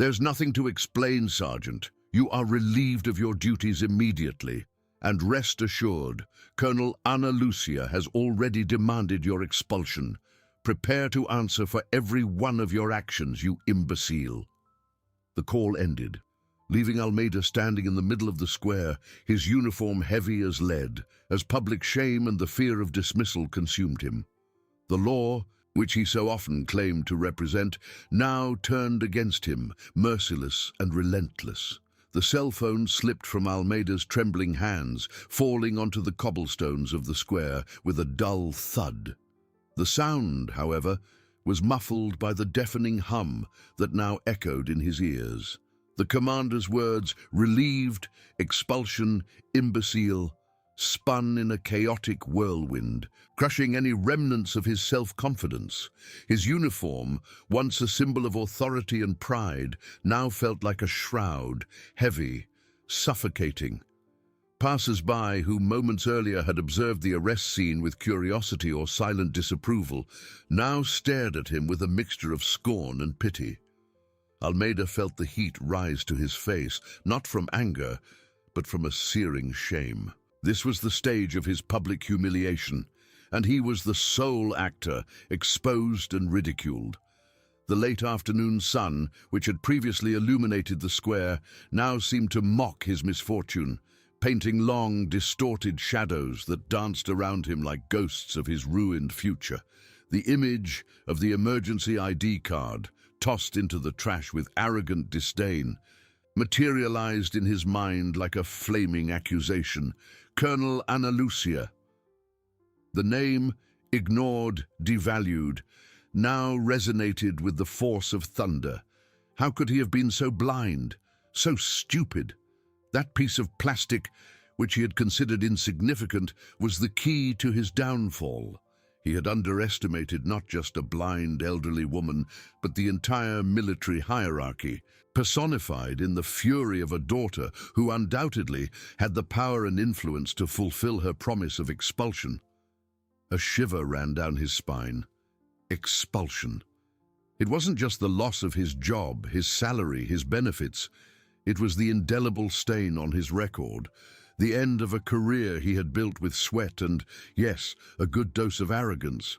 "There's nothing to explain, Sergeant. You are relieved of your duties immediately. And rest assured, Colonel Ana Lucia has already demanded your expulsion. Prepare to answer for every one of your actions, you imbecile." The call ended, leaving Almeida standing in the middle of the square, his uniform heavy as lead, as public shame and the fear of dismissal consumed him. The law, which he so often claimed to represent, now turned against him, merciless and relentless. The cell phone slipped from Almeida's trembling hands, falling onto the cobblestones of the square with a dull thud. The sound, however, was muffled by the deafening hum that now echoed in his ears. The commander's words, relieved, expulsion, imbecile, spun in a chaotic whirlwind, crushing any remnants of his self-confidence. His uniform, once a symbol of authority and pride, now felt like a shroud, heavy, suffocating. Passers-by who moments earlier had observed the arrest scene with curiosity or silent disapproval now stared at him with a mixture of scorn and pity. Almeida felt the heat rise to his face, not from anger, but from a searing shame. This was the stage of his public humiliation, and he was the sole actor, exposed and ridiculed. The late afternoon sun, which had previously illuminated the square, now seemed to mock his misfortune, painting long, distorted shadows that danced around him like ghosts of his ruined future. The image of the emergency ID card, tossed into the trash with arrogant disdain, materialized in his mind like a flaming accusation. Colonel Ana Lucia. The name, ignored, devalued, now resonated with the force of thunder. How could he have been so blind, so stupid? That piece of plastic, which he had considered insignificant, was the key to his downfall. He had underestimated not just a blind elderly woman, but the entire military hierarchy, personified in the fury of a daughter who undoubtedly had the power and influence to fulfill her promise of expulsion. A shiver ran down his spine. Expulsion. It wasn't just the loss of his job, his salary, his benefits. It was the indelible stain on his record, the end of a career he had built with sweat and, yes, a good dose of arrogance.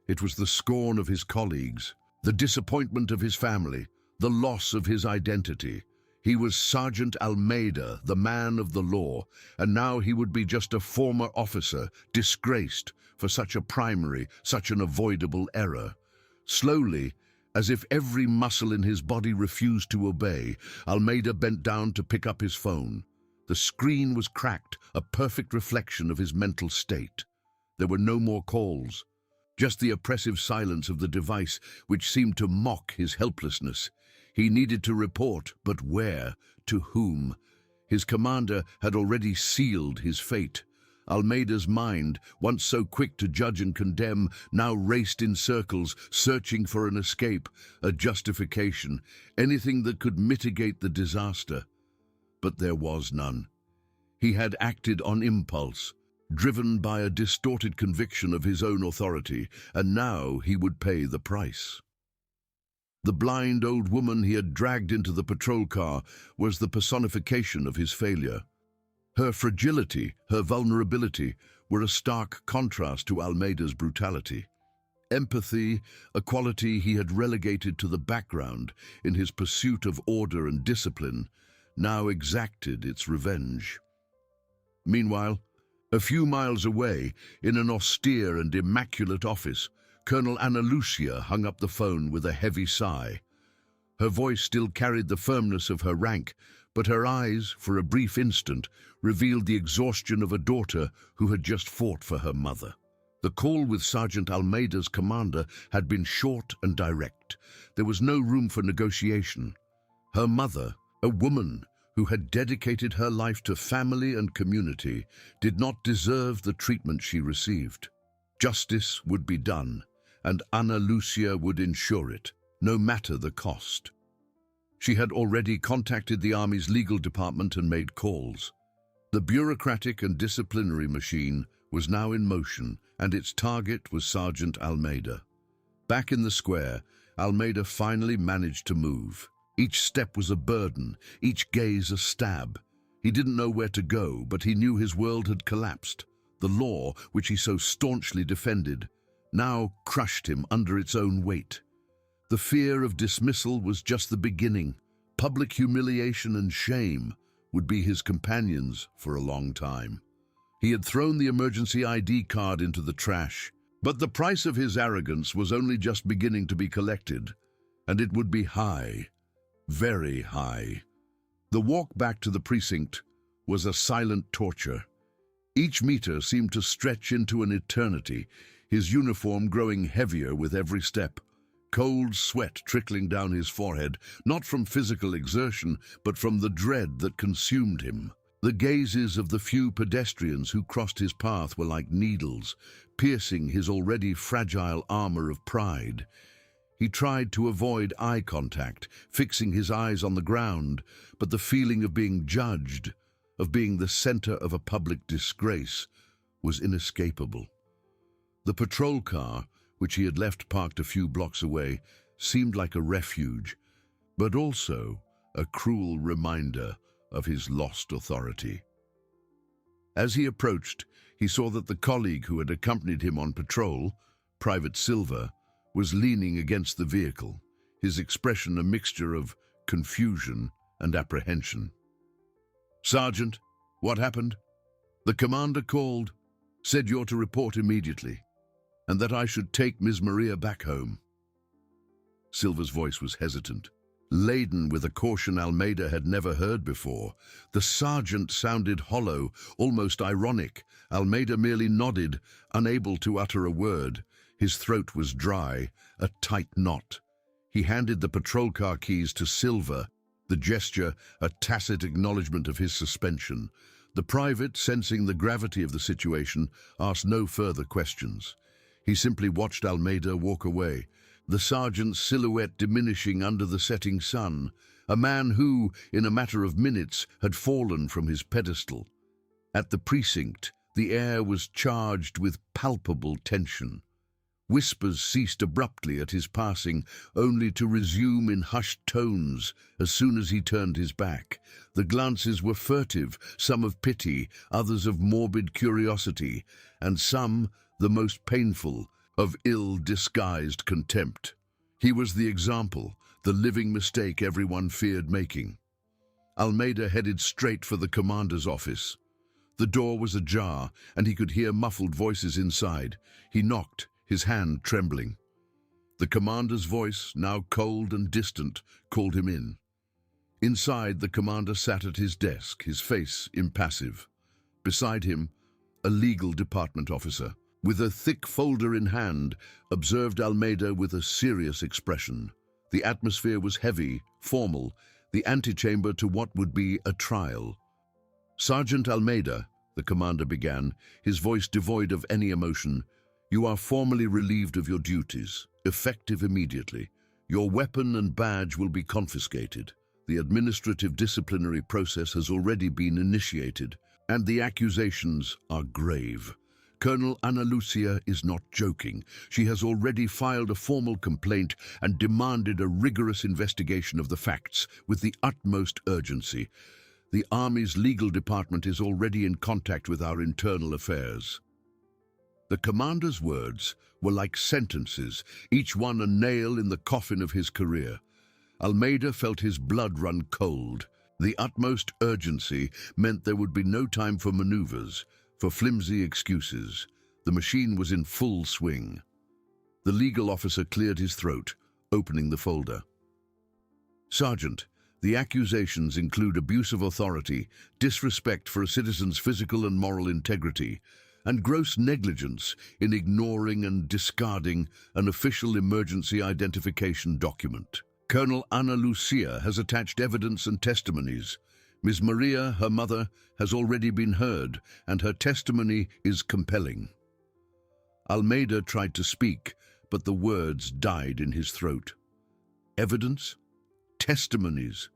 It was the scorn of his colleagues, the disappointment of his family, the loss of his identity. He was Sergeant Almeida, the man of the law, and now he would be just a former officer, disgraced for such a primary, such an avoidable error. Slowly, as if every muscle in his body refused to obey, Almeida bent down to pick up his phone. The screen was cracked, a perfect reflection of his mental state. There were no more calls, just the oppressive silence of the device which seemed to mock his helplessness. He needed to report, but where? To whom? His commander had already sealed his fate. Almeida's mind, once so quick to judge and condemn, now raced in circles, searching for an escape, a justification, anything that could mitigate the disaster. But there was none. He had acted on impulse, driven by a distorted conviction of his own authority, and now he would pay the price. The blind old woman he had dragged into the patrol car was the personification of his failure. Her fragility, her vulnerability, were a stark contrast to Almeida's brutality. Empathy, a quality he had relegated to the background in his pursuit of order and discipline, now exacted its revenge. Meanwhile, a few miles away, in an austere and immaculate office, Colonel Ana Lucia hung up the phone with a heavy sigh. Her voice still carried the firmness of her rank, but her eyes, for a brief instant, revealed the exhaustion of a daughter who had just fought for her mother. The call with Sergeant Almeida's commander had been short and direct. There was no room for negotiation. Her mother, a woman who had dedicated her life to family and community, did not deserve the treatment she received. Justice would be done, and Ana Lucia would ensure it, no matter the cost. She had already contacted the Army's legal department and made calls. The bureaucratic and disciplinary machine was now in motion, and its target was Sergeant Almeida. Back in the square, Almeida finally managed to move. Each step was a burden, each gaze a stab. He didn't know where to go, but he knew his world had collapsed. The law, which he so staunchly defended, now crushed him under its own weight. The fear of dismissal was just the beginning. Public humiliation and shame would be his companions for a long time. He had thrown the emergency ID card into the trash, but the price of his arrogance was only just beginning to be collected, and it would be high, very high. The walk back to the precinct was a silent torture. Each meter seemed to stretch into an eternity, his uniform growing heavier with every step. Cold sweat trickling down his forehead, not from physical exertion, but from the dread that consumed him. The gazes of the few pedestrians who crossed his path were like needles, piercing his already fragile armor of pride. He tried to avoid eye contact, fixing his eyes on the ground, but the feeling of being judged, of being the center of a public disgrace, was inescapable. The patrol car, which he had left parked a few blocks away, seemed like a refuge, but also a cruel reminder of his lost authority. As he approached, he saw that the colleague who had accompanied him on patrol, Private Silver, was leaning against the vehicle, his expression a mixture of confusion and apprehension. "Sergeant, what happened?" "The commander called, said you're to report immediately, and that I should take Ms. Maria back home." Silver's voice was hesitant, laden with a caution Almeida had never heard before. The sergeant sounded hollow, almost ironic. Almeida merely nodded, unable to utter a word. His throat was dry, a tight knot. He handed the patrol car keys to Silver, the gesture a tacit acknowledgement of his suspension. The private, sensing the gravity of the situation, asked no further questions. He simply watched Almeida walk away, the sergeant's silhouette diminishing under the setting sun, a man who, in a matter of minutes, had fallen from his pedestal. At the precinct, the air was charged with palpable tension. Whispers ceased abruptly at his passing, only to resume in hushed tones as soon as he turned his back. The glances were furtive, some of pity, others of morbid curiosity, and some, the most painful, of ill-disguised contempt. He was the example, the living mistake everyone feared making. Almeida headed straight for the commander's office. The door was ajar, and he could hear muffled voices inside. He knocked, his hand trembling. The commander's voice, now cold and distant, called him in. Inside, the commander sat at his desk, his face impassive. Beside him, a legal department officer, with a thick folder in hand, observed Almeida with a serious expression. The atmosphere was heavy, formal, the antechamber to what would be a trial. "Sergeant Almeida," the commander began, his voice devoid of any emotion, "you are formally relieved of your duties, effective immediately. Your weapon and badge will be confiscated. The administrative disciplinary process has already been initiated, and the accusations are grave. Colonel Ana Lucia is not joking. She has already filed a formal complaint and demanded a rigorous investigation of the facts with the utmost urgency. The Army's legal department is already in contact with our internal affairs." The commander's words were like sentences, each one a nail in the coffin of his career. Almeida felt his blood run cold. The utmost urgency meant there would be no time for maneuvers, for flimsy excuses. The machine was in full swing. The legal officer cleared his throat, opening the folder. "Sergeant, the accusations include abuse of authority, disrespect for a citizen's physical and moral integrity, and gross negligence in ignoring and discarding an official emergency identification document. Colonel Ana Lucia has attached evidence and testimonies. Ms. Maria, her mother, has already been heard, and her testimony is compelling." Almeida tried to speak, but the words died in his throat. Evidence? Testimonies?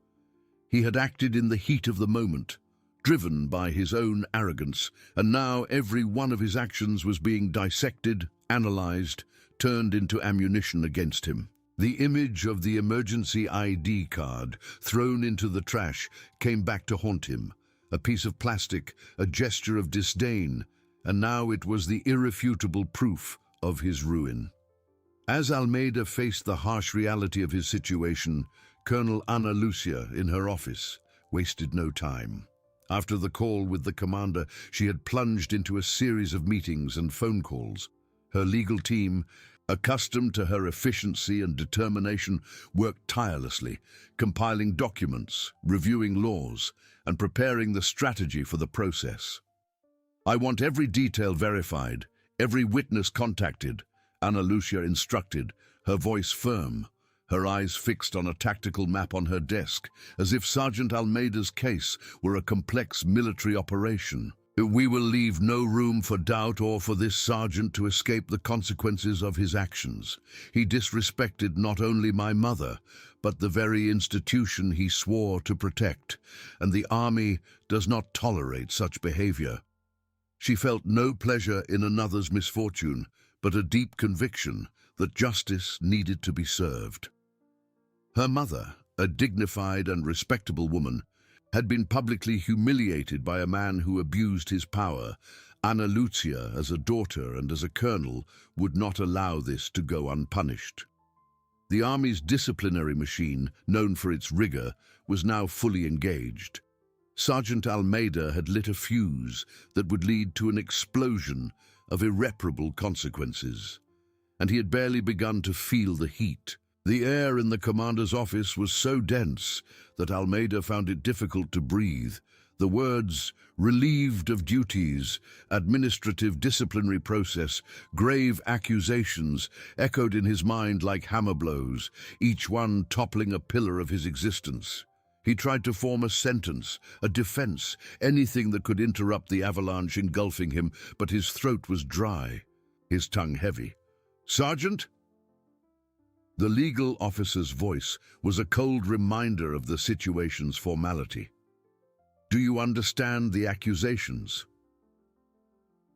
He had acted in the heat of the moment, driven by his own arrogance, and now every one of his actions was being dissected, analyzed, turned into ammunition against him. The image of the emergency ID card thrown into the trash came back to haunt him. A piece of plastic, a gesture of disdain, and now it was the irrefutable proof of his ruin. As Almeida faced the harsh reality of his situation, Colonel Ana Lucia, in her office, wasted no time. After the call with the commander, she had plunged into a series of meetings and phone calls. Her legal team, accustomed to her efficiency and determination, worked tirelessly, compiling documents, reviewing laws, and preparing the strategy for the process. "I want every detail verified, every witness contacted," Ana Lucia instructed, her voice firm, her eyes fixed on a tactical map on her desk, as if Sergeant Almeida's case were a complex military operation. "We will leave no room for doubt or for this sergeant to escape the consequences of his actions. He disrespected not only my mother, but the very institution he swore to protect, and the army does not tolerate such behavior." She felt no pleasure in another's misfortune, but a deep conviction that justice needed to be served. Her mother, a dignified and respectable woman, had been publicly humiliated by a man who abused his power. Ana Lucia, as a daughter and as a colonel, would not allow this to go unpunished. The army's disciplinary machine, known for its rigor, was now fully engaged. Sergeant Almeida had lit a fuse that would lead to an explosion of irreparable consequences, and he had barely begun to feel the heat. The air in the commander's office was so dense that Almeida found it difficult to breathe. The words, "relieved of duties," "administrative disciplinary process," "grave accusations," echoed in his mind like hammer blows, each one toppling a pillar of his existence. He tried to form a sentence, a defense, anything that could interrupt the avalanche engulfing him, but his throat was dry, his tongue heavy. "Sergeant?" The legal officer's voice was a cold reminder of the situation's formality. "Do you understand the accusations?"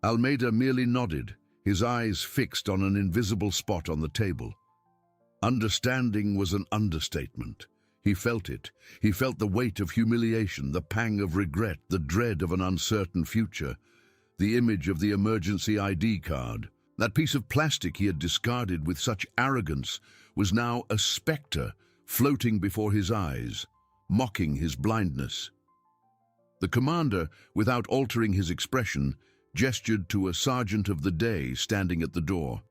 Almeida merely nodded, his eyes fixed on an invisible spot on the table. Understanding was an understatement. He felt it. He felt the weight of humiliation, the pang of regret, the dread of an uncertain future. The image of the emergency ID card, that piece of plastic he had discarded with such arrogance, was now a spectre floating before his eyes, mocking his blindness. The commander, without altering his expression, gestured to a sergeant of the day standing at the door.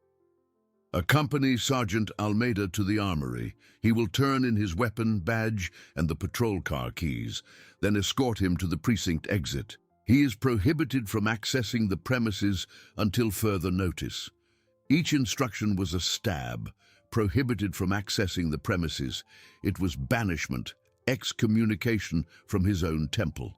"Accompany Sergeant Almeida to the armory. He will turn in his weapon, badge, and the patrol car keys, then escort him to the precinct exit. He is prohibited from accessing the premises until further notice." Each instruction was a stab. Prohibited from accessing the premises. It was banishment, excommunication from his own temple.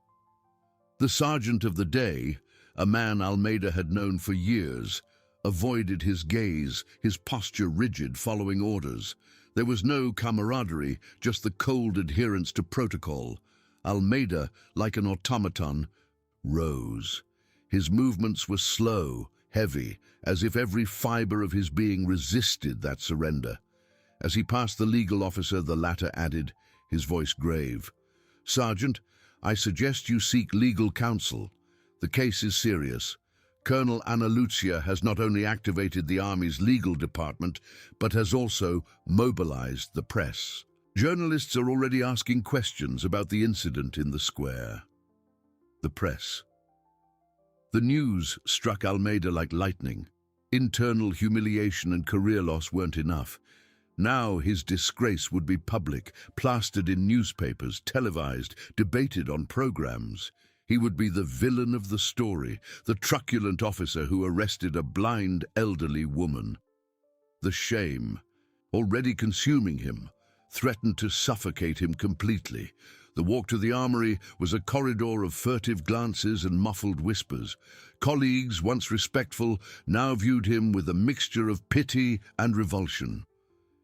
The sergeant of the day, a man Almeida had known for years, avoided his gaze, his posture rigid, following orders. There was no camaraderie, just the cold adherence to protocol. Almeida, like an automaton, rose. His movements were slow, heavy, as if every fiber of his being resisted that surrender. As he passed the legal officer, the latter added, his voice grave, "Sergeant, I suggest you seek legal counsel. The case is serious. Colonel Ana Lucia has not only activated the Army's legal department, but has also mobilized the press. Journalists are already asking questions about the incident in the square." The press. The news struck Almeida like lightning. Internal humiliation and career loss weren't enough. Now his disgrace would be public, plastered in newspapers, televised, debated on programs. He would be the villain of the story, the truculent officer who arrested a blind, elderly woman. The shame, already consuming him, threatened to suffocate him completely. The walk to the armory was a corridor of furtive glances and muffled whispers. Colleagues, once respectful, now viewed him with a mixture of pity and revulsion.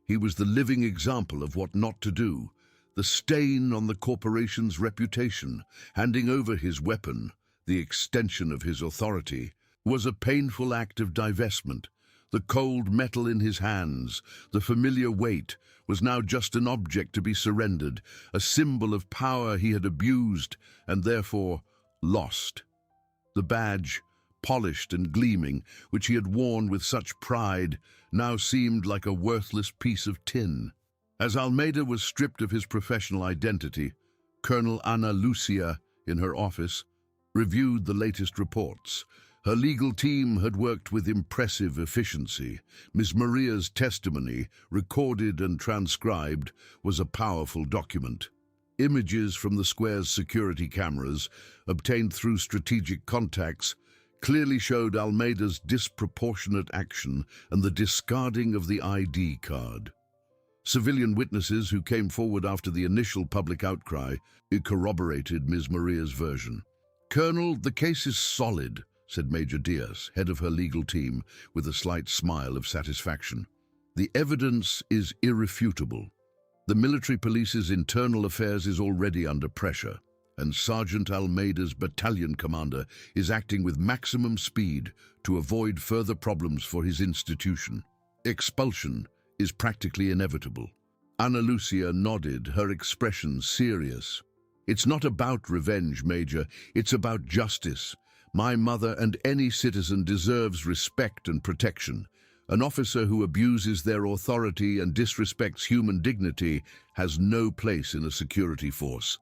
He was the living example of what not to do, the stain on the corporation's reputation. Handing over his weapon, the extension of his authority, was a painful act of divestment, The cold metal in his hands, the familiar weight, was now just an object to be surrendered, a symbol of power he had abused and therefore lost. The badge, polished and gleaming, which he had worn with such pride, now seemed like a worthless piece of tin. As Almeida was stripped of his professional identity, Colonel Ana Lucia, in her office, reviewed the latest reports. Her legal team had worked with impressive efficiency. Ms. Maria's testimony, recorded and transcribed, was a powerful document. Images from the square's security cameras, obtained through strategic contacts, clearly showed Almeida's disproportionate action and the discarding of the ID card. Civilian witnesses who came forward after the initial public outcry corroborated Ms. Maria's version. "Colonel, the case is solid," said Major Diaz, head of her legal team, with a slight smile of satisfaction. "The evidence is irrefutable. The military police's internal affairs is already under pressure, and Sergeant Almeida's battalion commander is acting with maximum speed to avoid further problems for his institution. Expulsion is practically inevitable." Ana Lucia nodded, her expression serious. "It's not about revenge, Major. It's about justice. My mother and any citizen deserves respect and protection. An officer who abuses their authority and disrespects human dignity has no place in a security force.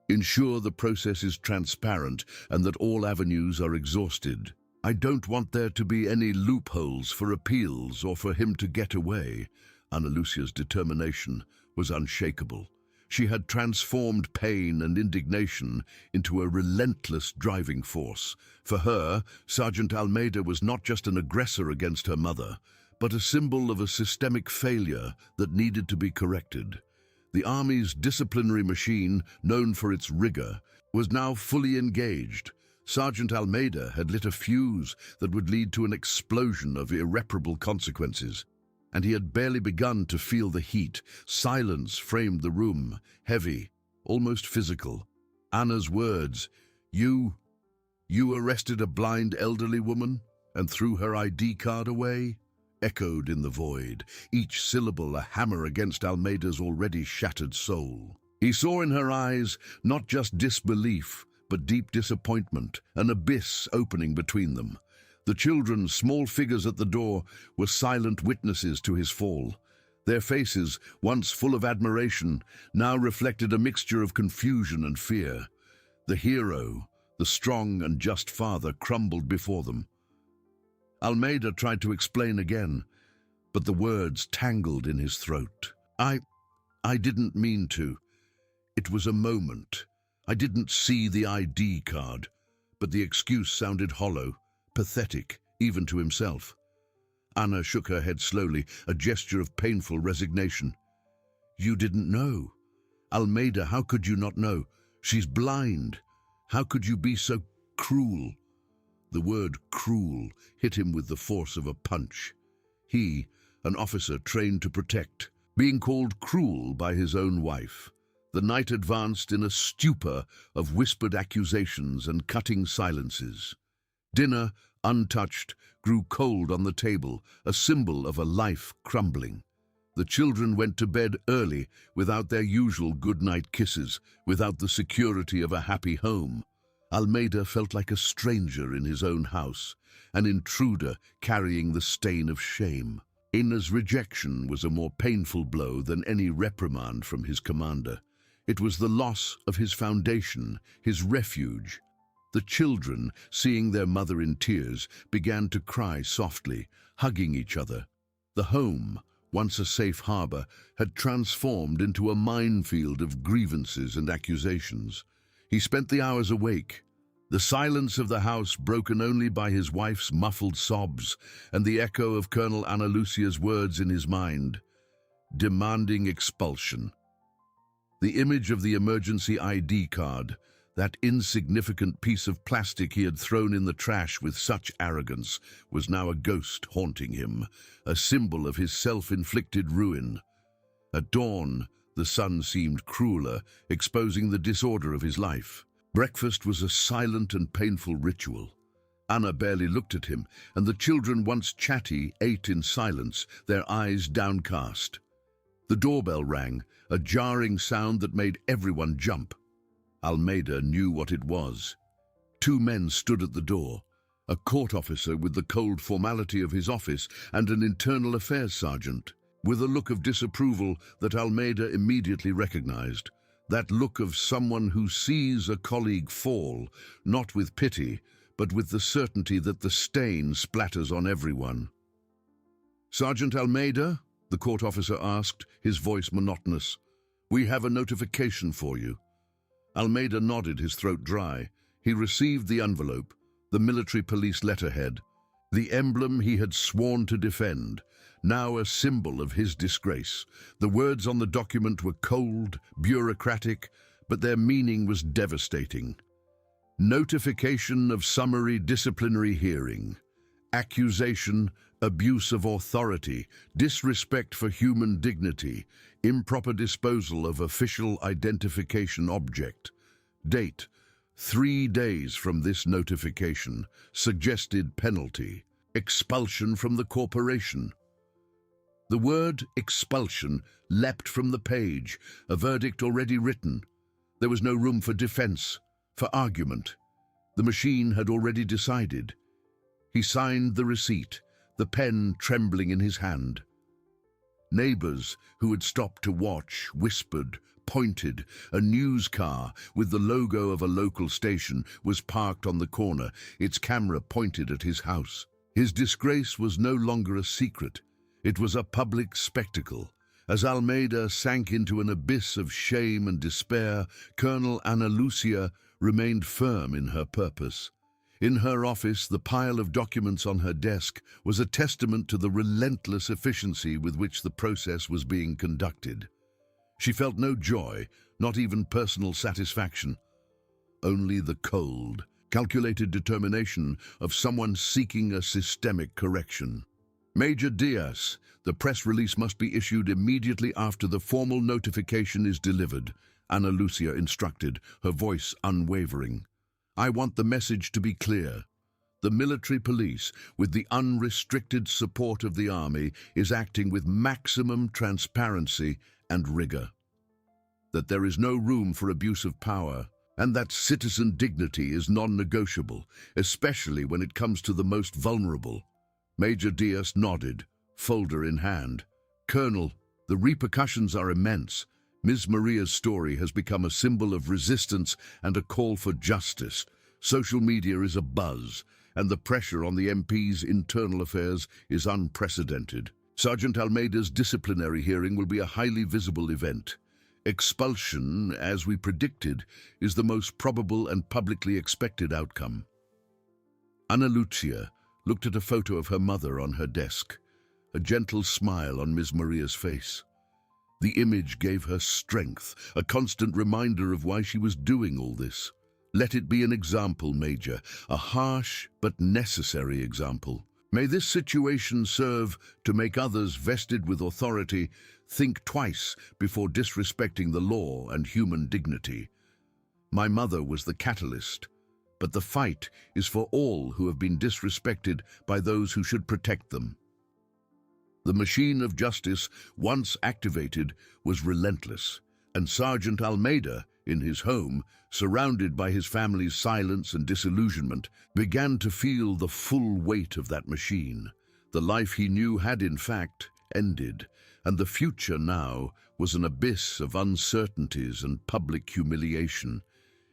Ensure the process is transparent and that all avenues are exhausted. I don't want there to be any loopholes for appeals or for him to get away." Ana Lucia's determination was unshakable. She had transformed pain and indignation into a relentless driving force. For her, Sergeant Almeida was not just an aggressor against her mother, but a symbol of a systemic failure that needed to be corrected. The Army's disciplinary machine, known for its rigor, was now fully engaged. Sergeant Almeida had lit a fuse that would lead to an explosion of irreparable consequences, and he had barely begun to feel the heat. Silence framed the room, heavy, almost physical. Anna's words, You arrested a blind elderly woman and threw her ID card away?" echoed in the void, each syllable a hammer against Almeida's already shattered soul. He saw in her eyes not just disbelief, but deep disappointment, an abyss opening between them. The children, small figures at the door, were silent witnesses to his fall. Their faces, once full of admiration, now reflected a mixture of confusion and fear. The hero, the strong and just father, crumbled before them. Almeida tried to explain again, but the words tangled in his throat. I didn't mean to. It was a moment. I didn't see the ID card." But the excuse sounded hollow, pathetic, even to himself. Anna shook her head slowly, a gesture of painful resignation. "You didn't know. Almeida, how could you not know? She's blind. How could you be so cruel?" The word cruel hit him with the force of a punch. He, an officer trained to protect, being called cruel by his own wife. The night advanced in a stupor of whispered accusations and cutting silences. Dinner, untouched, grew cold on the table, a symbol of a life crumbling. The children went to bed early, without their usual good-night kisses, without the security of a happy home. Almeida felt like a stranger in his own house, an intruder carrying the stain of shame. Anna's rejection was a more painful blow than any reprimand from his commander. It was the loss of his foundation, his refuge. The children, seeing their mother in tears, began to cry softly, hugging each other. The home, once a safe harbor, had transformed into a minefield of grievances and accusations. He spent the hours awake, the silence of the house broken only by his wife's muffled sobs and the echo of Colonel Ana Lucia's words in his mind, demanding expulsion. The image of the emergency ID card, that insignificant piece of plastic he had thrown in the trash with such arrogance, was now a ghost haunting him, a symbol of his self-inflicted ruin. At dawn, the sun seemed crueler, exposing the disorder of his life. Breakfast was a silent and painful ritual. Anna barely looked at him, and the children, once chatty, ate in silence, their eyes downcast. The doorbell rang, a jarring sound that made everyone jump. Almeida knew what it was. Two men stood at the door, a court officer with the cold formality of his office and an internal affairs sergeant, with a look of disapproval that Almeida immediately recognized. That look of someone who sees a colleague fall, not with pity, but with the certainty that the stain splatters on everyone. "Sergeant Almeida?" the court officer asked, his voice monotonous. "We have a notification for you." Almeida nodded, his throat dry. He received the envelope, the military police letterhead, the emblem he had sworn to defend, now a symbol of his disgrace. The words on the document were cold, bureaucratic, but their meaning was devastating. Notification of summary disciplinary hearing. Accusation, abuse of authority, disrespect for human dignity, improper disposal of official identification object. Date: 3 days from this notification. Suggested penalty: expulsion from the corporation. The word expulsion leapt from the page, a verdict already written. There was no room for defense, for argument. The machine had already decided. He signed the receipt, the pen trembling in his hand. Neighbors who had stopped to watch whispered, pointed. A news car with the logo of a local station was parked on the corner, its camera pointed at his house. His disgrace was no longer a secret. It was a public spectacle. As Almeida sank into an abyss of shame and despair, Colonel Ana Lucia remained firm in her purpose. In her office, the pile of documents on her desk was a testament to the relentless efficiency with which the process was being conducted. She felt no joy, not even personal satisfaction, only the cold, calculated determination of someone seeking a systemic correction. "Major Diaz, the press release must be issued immediately after the formal notification is delivered," Ana Lucia instructed, her voice unwavering. "I want the message to be clear. The military police, with the unrestricted support of the army, is acting with maximum transparency and rigor. That there is no room for abuse of power, and that citizen dignity is non-negotiable, especially when it comes to the most vulnerable." Major Diaz nodded, folder in hand. "Colonel, the repercussions are immense. Ms. Maria's story has become a symbol of resistance and a call for justice. Social media is abuzz, and the pressure on the MP's internal affairs is unprecedented. Sergeant Almeida's disciplinary hearing will be a highly visible event. Expulsion, as we predicted, is the most probable and publicly expected outcome." Ana Lucia looked at a photo of her mother on her desk, a gentle smile on Ms. Maria's face. The image gave her strength, a constant reminder of why she was doing all this. "Let it be an example, Major, a harsh but necessary example. May this situation serve to make others vested with authority think twice before disrespecting the law and human dignity. My mother was the catalyst, but the fight is for all who have been disrespected by those who should protect them." The machine of justice, once activated, was relentless, and Sergeant Almeida, in his home, surrounded by his family's silence and disillusionment, began to feel the full weight of that machine. The life he knew had, in fact, ended, and the future now was an abyss of uncertainties and public humiliation.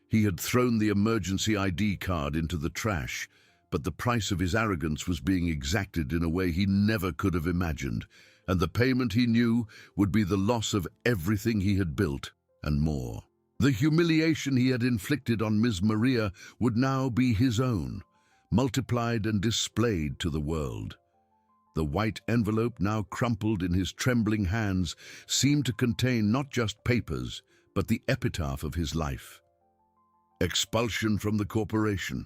He had thrown the emergency ID card into the trash, but the price of his arrogance was being exacted in a way he never could have imagined, and the payment, he knew, would be the loss of everything he had built and more. The humiliation he had inflicted on Ms. Maria would now be his own, multiplied and displayed to the world. The white envelope, now crumpled in his trembling hands, seemed to contain not just papers, but the epitaph of his life. Expulsion from the corporation.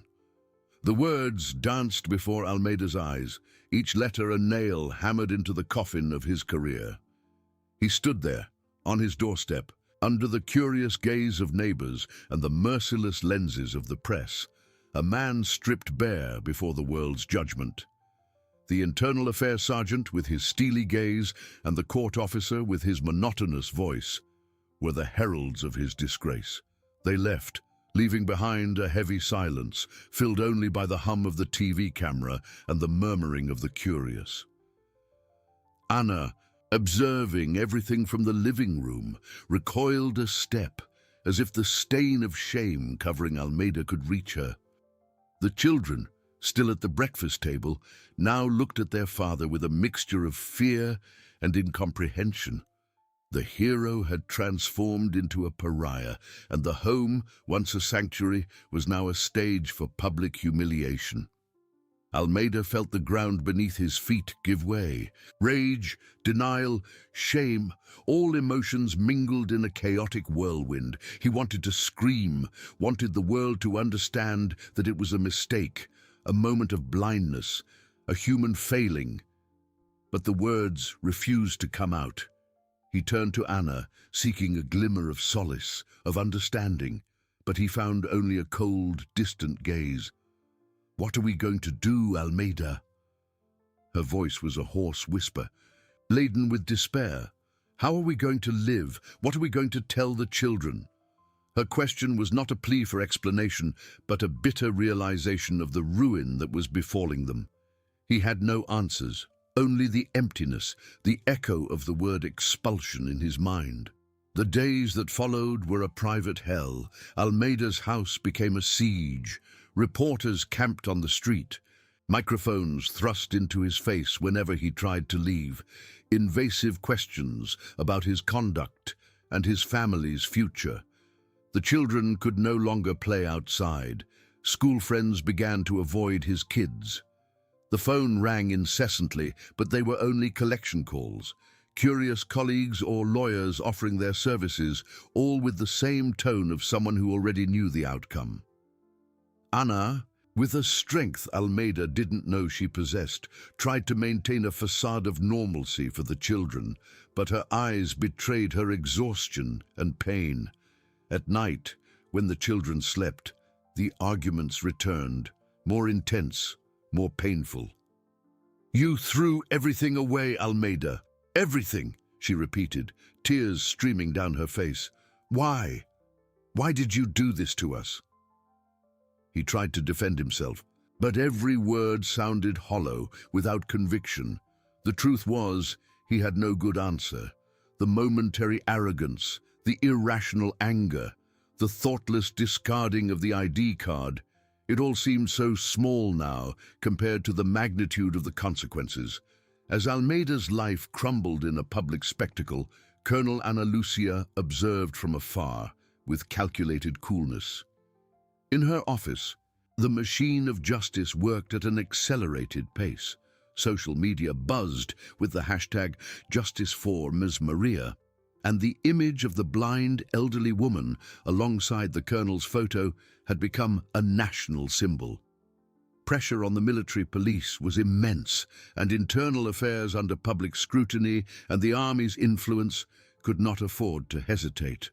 The words danced before Almeida's eyes, each letter a nail hammered into the coffin of his career. He stood there, on his doorstep, under the curious gaze of neighbors and the merciless lenses of the press, a man stripped bare before the world's judgment. The internal affairs sergeant with his steely gaze and the court officer with his monotonous voice were the heralds of his disgrace. They left, leaving behind a heavy silence, filled only by the hum of the TV camera and the murmuring of the curious. Anna, observing everything from the living room, recoiled a step, as if the stain of shame covering Almeida could reach her. The children, still at the breakfast table, now looked at their father with a mixture of fear and incomprehension. The hero had transformed into a pariah, and the home, once a sanctuary, was now a stage for public humiliation. Almeida felt the ground beneath his feet give way. Rage, denial, shame, all emotions mingled in a chaotic whirlwind. He wanted to scream, wanted the world to understand that it was a mistake, a moment of blindness, a human failing. But the words refused to come out. He turned to Anna, seeking a glimmer of solace, of understanding, but he found only a cold, distant gaze. "What are we going to do, Almeida?" Her voice was a hoarse whisper, laden with despair. "How are we going to live? What are we going to tell the children?" Her question was not a plea for explanation, but a bitter realization of the ruin that was befalling them. He had no answers, only the emptiness, the echo of the word expulsion in his mind. The days that followed were a private hell. Almeida's house became a siege. Reporters camped on the street, microphones thrust into his face whenever he tried to leave, invasive questions about his conduct and his family's future. The children could no longer play outside. School friends began to avoid his kids. The phone rang incessantly, but they were only collection calls. Curious colleagues or lawyers offering their services, all with the same tone of someone who already knew the outcome. Anna, with a strength Almeida didn't know she possessed, tried to maintain a facade of normalcy for the children, but her eyes betrayed her exhaustion and pain. At night, when the children slept, the arguments returned, more intense, more painful. "You threw everything away, Almeida. Everything," she repeated, tears streaming down her face. "Why? Why did you do this to us?" He tried to defend himself, but every word sounded hollow, without conviction. The truth was, he had no good answer. The momentary arrogance, the irrational anger, the thoughtless discarding of the ID card, it all seemed so small now compared to the magnitude of the consequences. As Almeida's life crumbled in a public spectacle, Colonel Ana Lucia observed from afar, with calculated coolness. In her office, the machine of justice worked at an accelerated pace. Social media buzzed with the hashtag Justice for Ms. Maria, and the image of the blind elderly woman alongside the colonel's photo had become a national symbol. Pressure on the military police was immense, and internal affairs under public scrutiny and the army's influence could not afford to hesitate.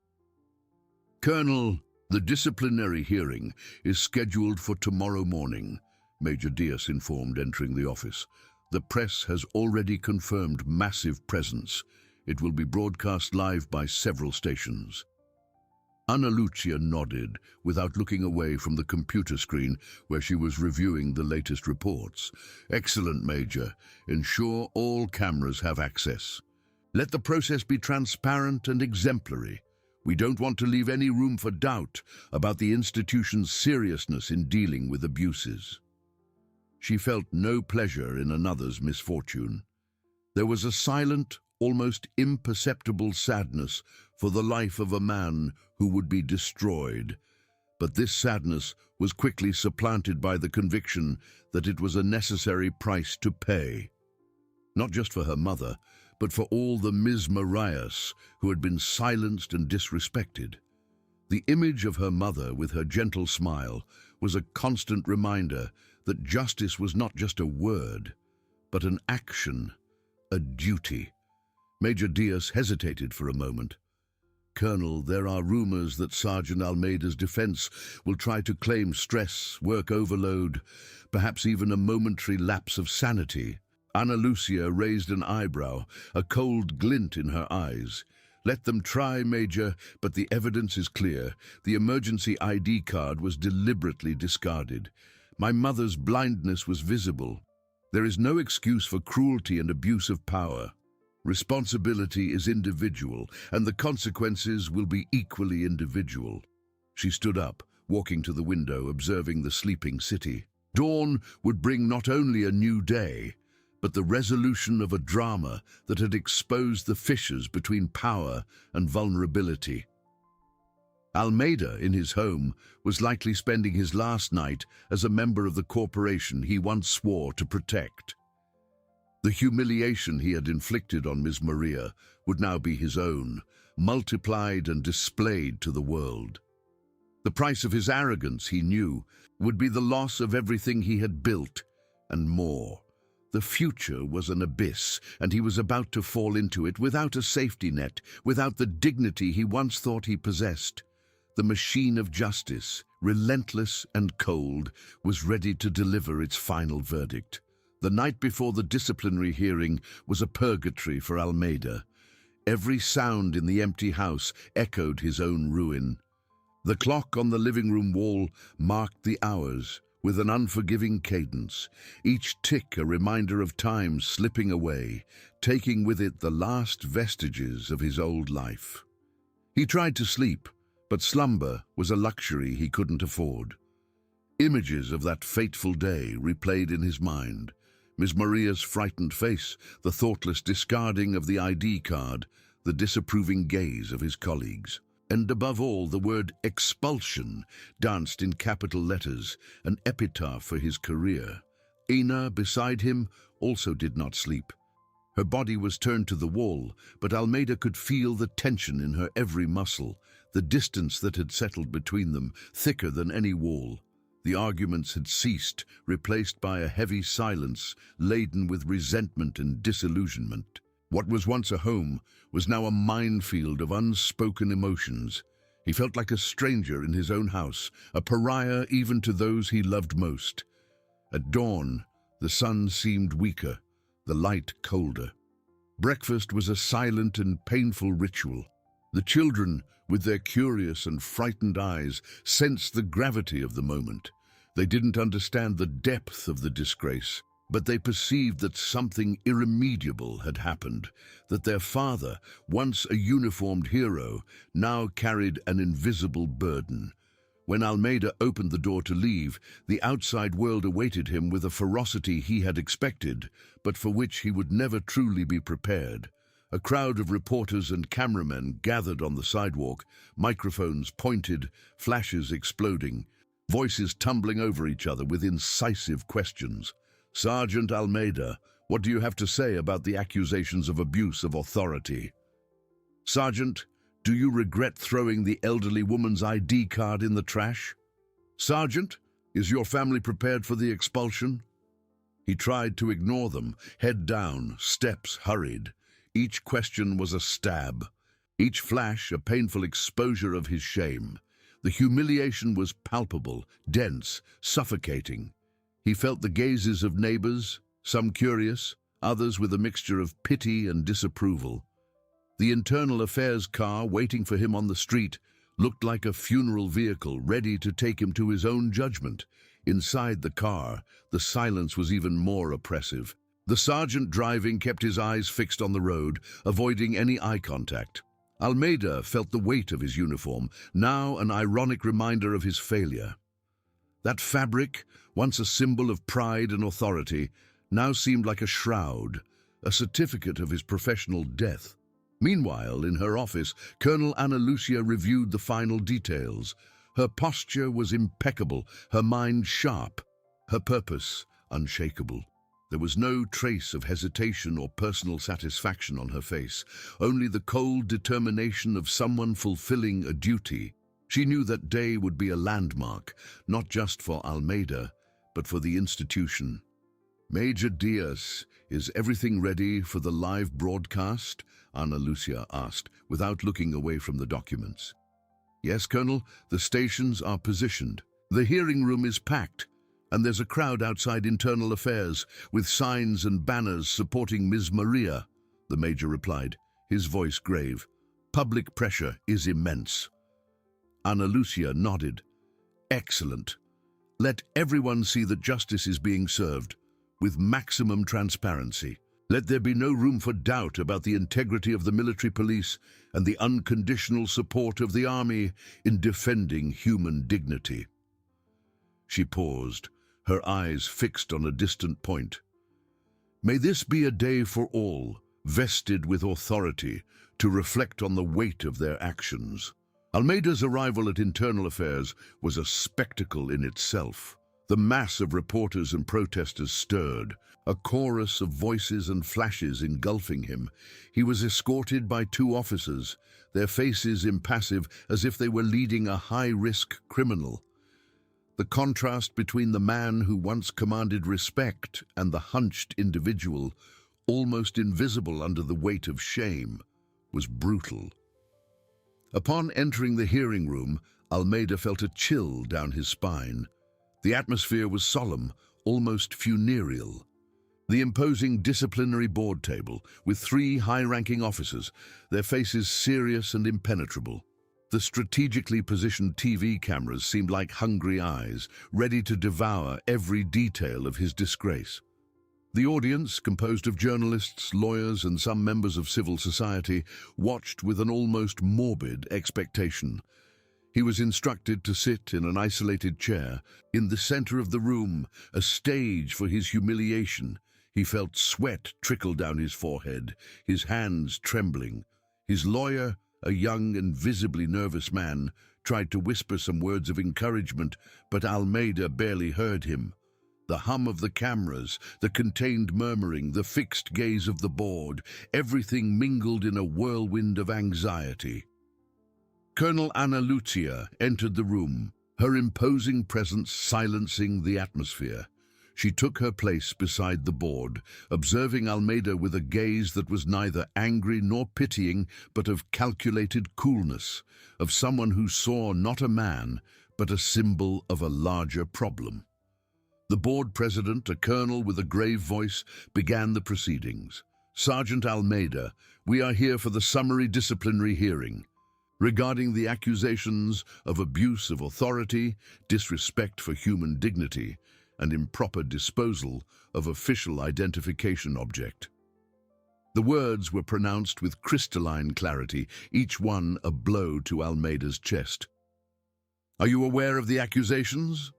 "Colonel, the disciplinary hearing is scheduled for tomorrow morning," Major Diaz informed, entering the office. "The press has already confirmed massive presence. It will be broadcast live by several stations." Ana Lucia nodded, without looking away from the computer screen where she was reviewing the latest reports. "Excellent, Major. Ensure all cameras have access. Let the process be transparent and exemplary. We don't want to leave any room for doubt about the institution's seriousness in dealing with abuses." She felt no pleasure in another's misfortune. There was a silent, almost imperceptible sadness for the life of a man who would be destroyed. But this sadness was quickly supplanted by the conviction that it was a necessary price to pay. Not just for her mother, but for all the Ms. Marias who had been silenced and disrespected. The image of her mother with her gentle smile was a constant reminder that justice was not just a word, but an action, a duty. Major Diaz hesitated for a moment. Colonel, there are rumors that Sergeant Almeida's defense will try to claim stress, work overload, perhaps even a momentary lapse of sanity. Ana Lucia raised an eyebrow, a cold glint in her eyes. Let them try, Major, but the evidence is clear. The emergency ID card was deliberately discarded. My mother's blindness was visible. There is no excuse for cruelty and abuse of power. Responsibility is individual, and the consequences will be equally individual. She stood up, walking to the window, observing the sleeping city. Dawn would bring not only a new day, but the resolution of a drama that had exposed the fissures between power and vulnerability. Almeida, in his home, was likely spending his last night as a member of the corporation he once swore to protect. The humiliation he had inflicted on Ms. Maria would now be his own, multiplied and displayed to the world. The price of his arrogance, he knew, would be the loss of everything he had built, and more. The future was an abyss, and he was about to fall into it without a safety net, without the dignity he once thought he possessed. The machine of justice, relentless and cold, was ready to deliver its final verdict. The night before the disciplinary hearing was a purgatory for Almeida. Every sound in the empty house echoed his own ruin. The clock on the living room wall marked the hours with an unforgiving cadence, each tick a reminder of time slipping away, taking with it the last vestiges of his old life. He tried to sleep, but slumber was a luxury he couldn't afford. Images of that fateful day replayed in his mind. Ms. Maria's frightened face, the thoughtless discarding of the ID card, the disapproving gaze of his colleagues. And above all, the word expulsion danced in capital letters, an epitaph for his career. Ina, beside him, also did not sleep. Her body was turned to the wall, but Almeida could feel the tension in her every muscle, the distance that had settled between them, thicker than any wall. The arguments had ceased, replaced by a heavy silence laden with resentment and disillusionment. What was once a home was now a minefield of unspoken emotions. He felt like a stranger in his own house, a pariah even to those he loved most. At dawn, the sun seemed weaker, the light colder. Breakfast was a silent and painful ritual. The children, with their curious and frightened eyes, sensed the gravity of the moment. They didn't understand the depth of the disgrace, but they perceived that something irremediable had happened, that their father, once a uniformed hero, now carried an invisible burden. When Almeida opened the door to leave, the outside world awaited him with a ferocity he had expected, but for which he would never truly be prepared. A crowd of reporters and cameramen gathered on the sidewalk, microphones pointed, flashes exploding, voices tumbling over each other with incisive questions. "Sergeant Almeida, what do you have to say about the accusations of abuse of authority?" "Sergeant, do you regret throwing the elderly woman's ID card in the trash?" "Sergeant, is your family prepared for the expulsion?" He tried to ignore them, head down, steps hurried. Each question was a stab, each flash a painful exposure of his shame. The humiliation was palpable, dense, suffocating. He felt the gazes of neighbors, some curious, others with a mixture of pity and disapproval. The internal affairs car waiting for him on the street looked like a funeral vehicle ready to take him to his own judgment. Inside the car, the silence was even more oppressive. The sergeant driving kept his eyes fixed on the road, avoiding any eye contact. Almeida felt the weight of his uniform, now an ironic reminder of his failure. That fabric, once a symbol of pride and authority, now seemed like a shroud, a certificate of his professional death. Meanwhile, in her office, Colonel Ana Lucia reviewed the final details. Her posture was impeccable, her mind sharp, her purpose unshakable. There was no trace of hesitation or personal satisfaction on her face, only the cold determination of someone fulfilling a duty. She knew that day would be a landmark, not just for Almeida, but for the institution. Major Diaz, is everything ready for the live broadcast? Ana Lucia asked, without looking away from the documents. Yes, Colonel, the stations are positioned. The hearing room is packed, and there's a crowd outside Internal Affairs with signs and banners supporting Ms. Maria, the Major replied, his voice grave. Public pressure is immense. Ana Lucia nodded. Excellent. Let everyone see that justice is being served, with maximum transparency. Let there be no room for doubt about the integrity of the military police and the unconditional support of the army in defending human dignity. She paused, her eyes fixed on a distant point. May this be a day for all, vested with authority, to reflect on the weight of their actions. Almeida's arrival at Internal Affairs was a spectacle in itself. The mass of reporters and protesters stirred, a chorus of voices and flashes engulfing him. He was escorted by two officers, their faces impassive as if they were leading a high-risk criminal. The contrast between the man who once commanded respect and the hunched individual, almost invisible under the weight of shame, was brutal. Upon entering the hearing room, Almeida felt a chill down his spine. The atmosphere was solemn, almost funereal. The imposing disciplinary board table, with three high-ranking officers, their faces serious and impenetrable. The strategically positioned TV cameras seemed like hungry eyes, ready to devour every detail of his disgrace. The audience, composed of journalists, lawyers, and some members of civil society, watched with an almost morbid expectation. He was instructed to sit in an isolated chair, in the center of the room, a stage for his humiliation. He felt sweat trickle down his forehead, his hands trembling. His lawyer, a young and visibly nervous man, tried to whisper some words of encouragement, but Almeida barely heard him. The hum of the cameras, the contained murmuring, the fixed gaze of the board, everything mingled in a whirlwind of anxiety. Colonel Ana Lucia entered the room, her imposing presence silencing the atmosphere. She took her place beside the board, observing Almeida with a gaze that was neither angry nor pitying, but of calculated coolness, of someone who saw not a man, but a symbol of a larger problem. The board president, a colonel with a grave voice, began the proceedings. Sergeant Almeida, we are here for the summary disciplinary hearing regarding the accusations of abuse of authority, disrespect for human dignity, and improper disposal of official identification object. The words were pronounced with crystalline clarity, each one a blow to Almeida's chest. Are you aware of the accusations?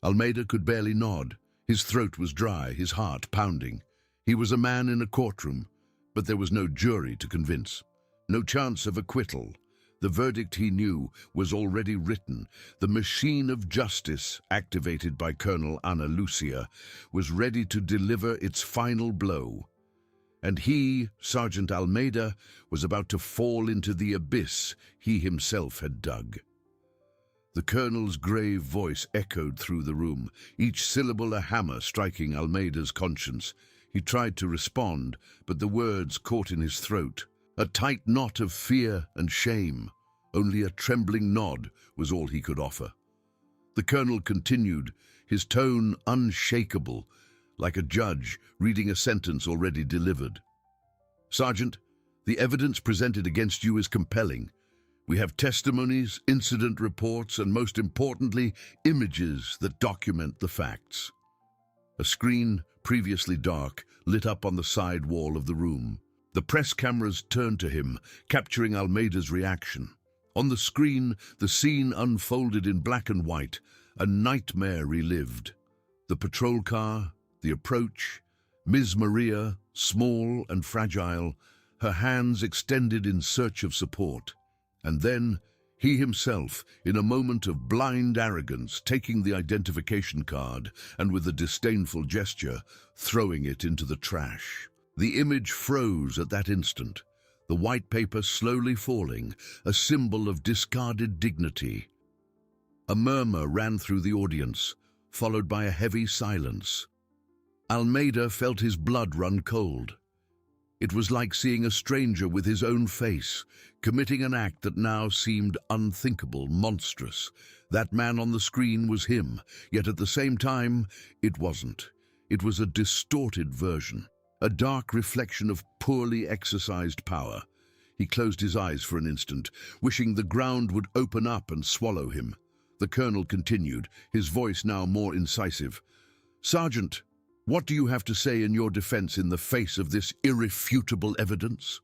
Almeida could barely nod. His throat was dry, his heart pounding. He was a man in a courtroom, but there was no jury to convince. No chance of acquittal. The verdict, he knew, was already written. The machine of justice, activated by Colonel Ana Lucia, was ready to deliver its final blow. And he, Sergeant Almeida, was about to fall into the abyss he himself had dug. The colonel's grave voice echoed through the room, each syllable a hammer striking Almeida's conscience. He tried to respond, but the words caught in his throat. A tight knot of fear and shame. Only a trembling nod was all he could offer. The colonel continued, his tone unshakable, like a judge reading a sentence already delivered. Sergeant, the evidence presented against you is compelling. We have testimonies, incident reports, and most importantly, images that document the facts. A screen, previously dark, lit up on the side wall of the room. The press cameras turned to him, capturing Almeida's reaction. On the screen, the scene unfolded in black and white, a nightmare relived. The patrol car, the approach, Ms. Maria, small and fragile, her hands extended in search of support. And then, he himself, in a moment of blind arrogance, taking the identification card and with a disdainful gesture, throwing it into the trash. The image froze at that instant, the white paper slowly falling, a symbol of discarded dignity. A murmur ran through the audience, followed by a heavy silence. Almeida felt his blood run cold. It was like seeing a stranger with his own face, committing an act that now seemed unthinkable, monstrous. That man on the screen was him, yet at the same time, it wasn't. It was a distorted version, a dark reflection of poorly exercised power. He closed his eyes for an instant, wishing the ground would open up and swallow him. The colonel continued, his voice now more incisive. "Sergeant, what do you have to say in your defense in the face of this irrefutable evidence?"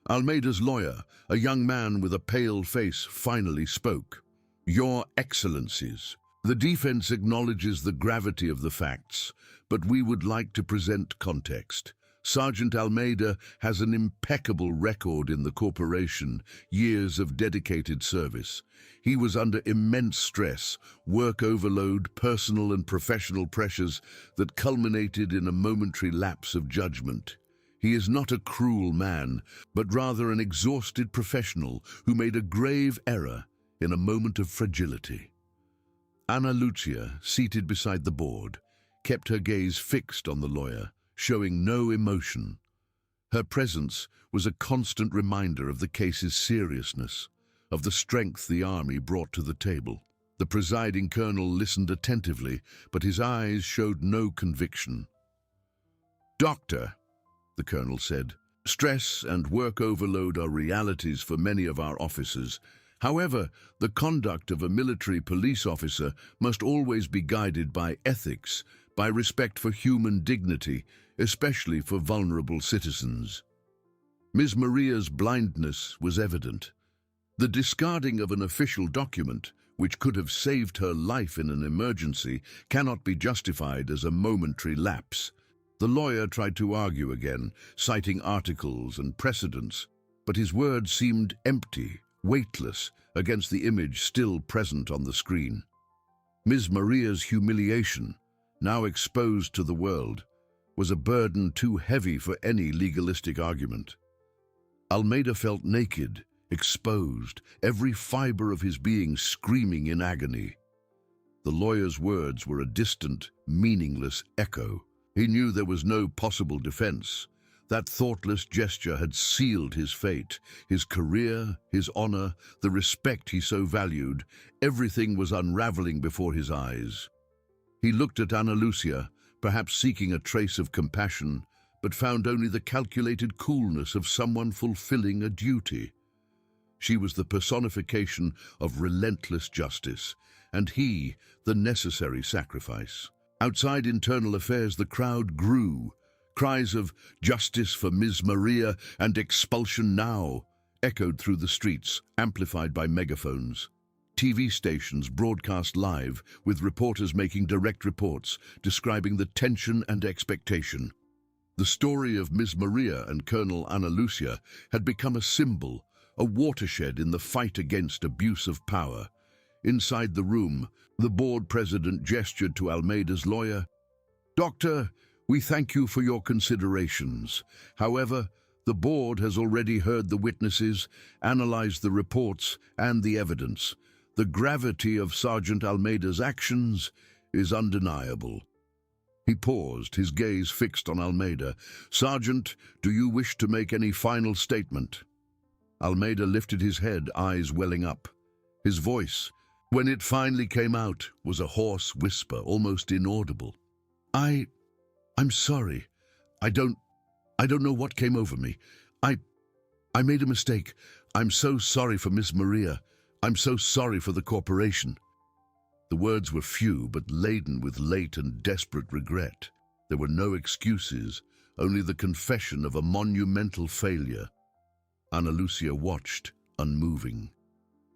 Almeida's lawyer, a young man with a pale face, finally spoke. "Your Excellencies, the defense acknowledges the gravity of the facts, but we would like to present context. Sergeant Almeida has an impeccable record in the corporation, years of dedicated service. He was under immense stress, work overload, personal and professional pressures that culminated in a momentary lapse of judgment. He is not a cruel man, but rather an exhausted professional who made a grave error in a moment of fragility." Ana Lucia, seated beside the board, kept her gaze fixed on the lawyer, showing no emotion. Her presence was a constant reminder of the case's seriousness, of the strength the army brought to the table. The presiding colonel listened attentively, but his eyes showed no conviction. "Doctor," the colonel said, "stress and work overload are realities for many of our officers. However, the conduct of a military police officer must always be guided by ethics, by respect for human dignity, especially for vulnerable citizens." Ms. Maria's blindness was evident. The discarding of an official document, which could have saved her life in an emergency, cannot be justified as a momentary lapse. The lawyer tried to argue again, citing articles and precedents, but his words seemed empty, weightless, against the image still present on the screen. Ms. Maria's humiliation, now exposed to the world, was a burden too heavy for any legalistic argument. Almeida felt naked, exposed, every fiber of his being screaming in agony. The lawyer's words were a distant, meaningless echo. He knew there was no possible defense. That thoughtless gesture had sealed his fate, his career, his honor, the respect he so valued. Everything was unraveling before his eyes. He looked at Ana Lucia, perhaps seeking a trace of compassion, but found only the calculated coolness of someone fulfilling a duty. She was the personification of relentless justice, and he, the necessary sacrifice. Outside internal affairs, the crowd grew. Cries of "Justice for Ms. Maria" and "Expulsion now" echoed through the streets, amplified by megaphones. TV stations broadcast live, with reporters making direct reports, describing the tension and expectation. The story of Ms. Maria and Colonel Ana Lucia had become a symbol, a watershed in the fight against abuse of power. Inside the room, the board president gestured to Almeida's lawyer. "Doctor, we thank you for your considerations. However, the board has already heard the witnesses, analyzed the reports and the evidence. The gravity of Sergeant Almeida's actions is undeniable." He paused, his gaze fixed on Almeida. "Sergeant, do you wish to make any final statement?" Almeida lifted his head, eyes welling up. His voice, when it finally came out, was a hoarse whisper, almost inaudible. I'm sorry. I don't know what came over me. I made a mistake. I'm so sorry for Miss Maria. I'm so sorry for the corporation." The words were few, but laden with late and desperate regret. There were no excuses, only the confession of a monumental failure. Ana Lucia watched, unmoving.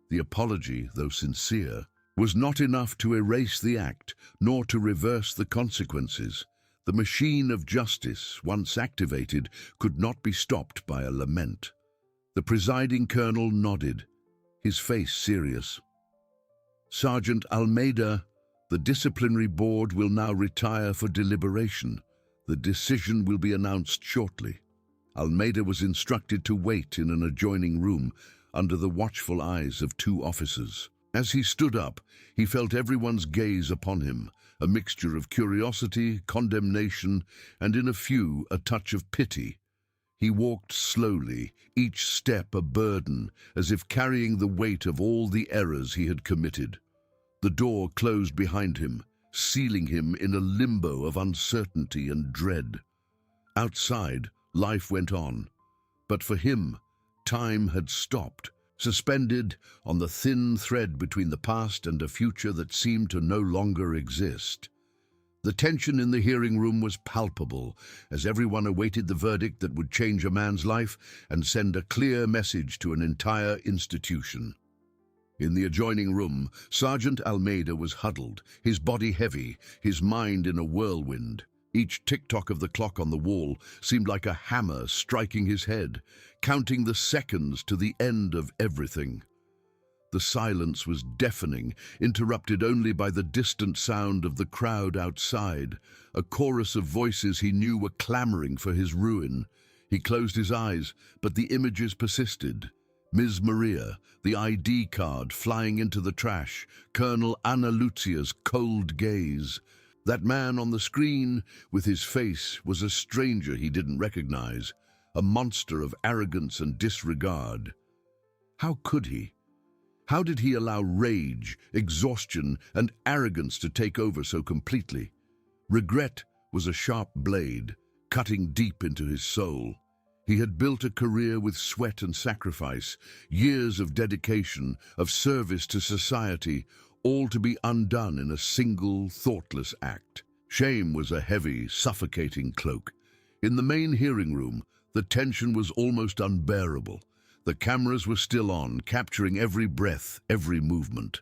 The apology, though sincere, was not enough to erase the act, nor to reverse the consequences. The machine of justice, once activated, could not be stopped by a lament. The presiding colonel nodded, his face serious. "Sergeant Almeida, the disciplinary board will now retire for deliberation. The decision will be announced shortly." Almeida was instructed to wait in an adjoining room under the watchful eyes of 2 officers. As he stood up, he felt everyone's gaze upon him, a mixture of curiosity, condemnation, and in a few, a touch of pity. He walked slowly, each step a burden, as if carrying the weight of all the errors he had committed. The door closed behind him, sealing him in a limbo of uncertainty and dread. Outside, life went on, but for him, time had stopped, suspended on the thin thread between the past and a future that seemed to no longer exist. The tension in the hearing room was palpable, as everyone awaited the verdict that would change a man's life and send a clear message to an entire institution. In the adjoining room, Sergeant Almeida was huddled, his body heavy, his mind in a whirlwind. Each tick-tock of the clock on the wall seemed like a hammer striking his head, counting the seconds to the end of everything. The silence was deafening, interrupted only by the distant sound of the crowd outside, a chorus of voices he knew were clamoring for his ruin. He closed his eyes, but the images persisted. Ms. Maria, the ID card flying into the trash, Colonel Ana Lucia's cold gaze. That man on the screen, with his face, was a stranger he didn't recognize, a monster of arrogance and disregard. How could he? How did he allow rage, exhaustion, and arrogance to take over so completely? Regret was a sharp blade, cutting deep into his soul. He had built a career with sweat and sacrifice, years of dedication, of service to society, all to be undone in a single, thoughtless act. Shame was a heavy, suffocating cloak. In the main hearing room, the tension was almost unbearable. The cameras were still on, capturing every breath, every movement.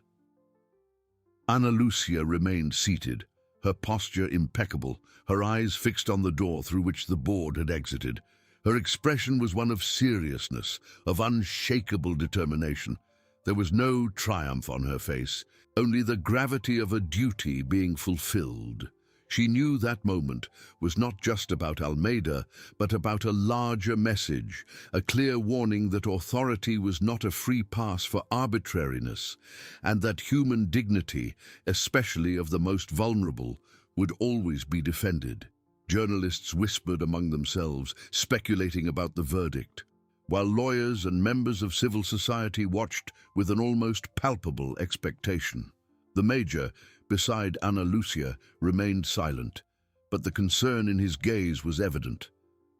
Ana Lucia remained seated, her posture impeccable, her eyes fixed on the door through which the board had exited. Her expression was one of seriousness, of unshakable determination. There was no triumph on her face, only the gravity of a duty being fulfilled. She knew that moment was not just about Almeida, but about a larger message, a clear warning that authority was not a free pass for arbitrariness, and that human dignity, especially of the most vulnerable, would always be defended. Journalists whispered among themselves, speculating about the verdict, while lawyers and members of civil society watched with an almost palpable expectation. The Major, beside Ana Lucia, remained silent, but the concern in his gaze was evident.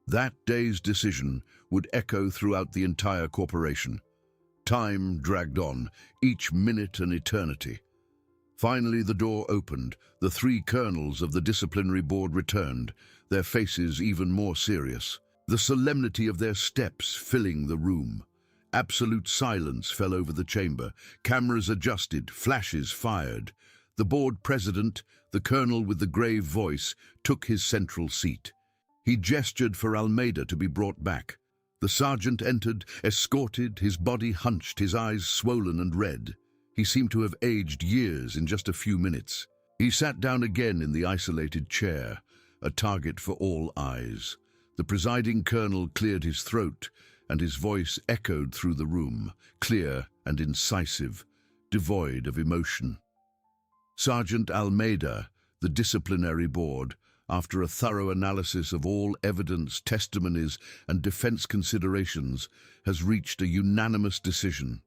That day's decision would echo throughout the entire corporation. Time dragged on, each minute an eternity. Finally, the door opened. The three colonels of the disciplinary board returned, their faces even more serious, the solemnity of their steps filling the room. Absolute silence fell over the chamber. Cameras adjusted, flashes fired. The board president, the colonel with the grave voice, took his central seat. He gestured for Almeida to be brought back. The sergeant entered, escorted, his body hunched, his eyes swollen and red. He seemed to have aged years in just a few minutes. He sat down again in the isolated chair, a target for all eyes. The presiding colonel cleared his throat, and his voice echoed through the room, clear and incisive, devoid of emotion. Sergeant Almeida, the disciplinary board, after a thorough analysis of all evidence, testimonies, and defense considerations, has reached a unanimous decision.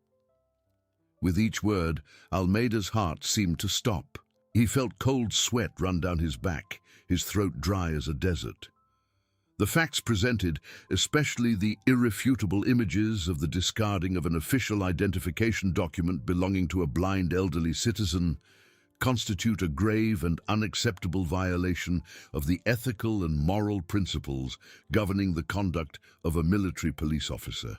With each word, Almeida's heart seemed to stop. He felt cold sweat run down his back, his throat dry as a desert. The facts presented, especially the irrefutable images of the discarding of an official identification document belonging to a blind elderly citizen, constitute a grave and unacceptable violation of the ethical and moral principles governing the conduct of a military police officer.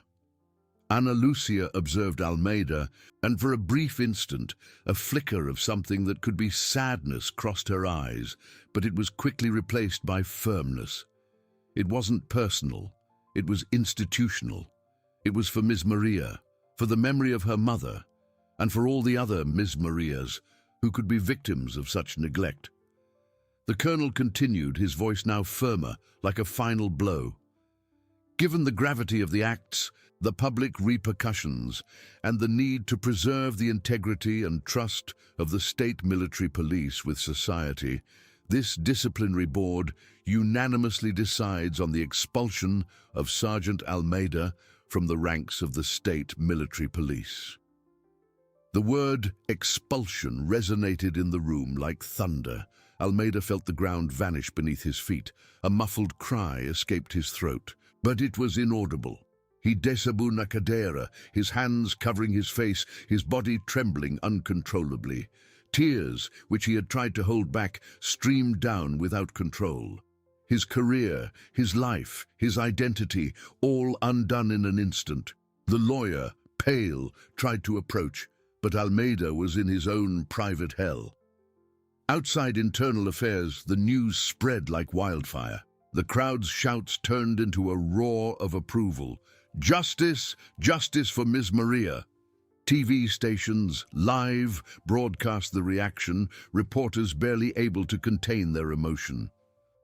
Ana Lucia observed Almeida, and for a brief instant, a flicker of something that could be sadness crossed her eyes, but it was quickly replaced by firmness. It wasn't personal, it was institutional. It was for Ms. Maria, for the memory of her mother, and for all the other Ms. Marias who could be victims of such neglect. The colonel continued, his voice now firmer, like a final blow. Given the gravity of the acts, the public repercussions, and the need to preserve the integrity and trust of the state military police with society, this disciplinary board unanimously decides on the expulsion of Sergeant Almeida from the ranks of the state military police. The word expulsion resonated in the room like thunder. Almeida felt the ground vanish beneath his feet. A muffled cry escaped his throat, but it was inaudible. He desabou na cadeira, his hands covering his face, his body trembling uncontrollably. Tears, which he had tried to hold back, streamed down without control. His career, his life, his identity, all undone in an instant. The lawyer, pale, tried to approach, but Almeida was in his own private hell. Outside Internal Affairs, the news spread like wildfire. The crowd's shouts turned into a roar of approval. Justice! Justice for Ms. Maria! TV stations, live, broadcast the reaction, reporters barely able to contain their emotion.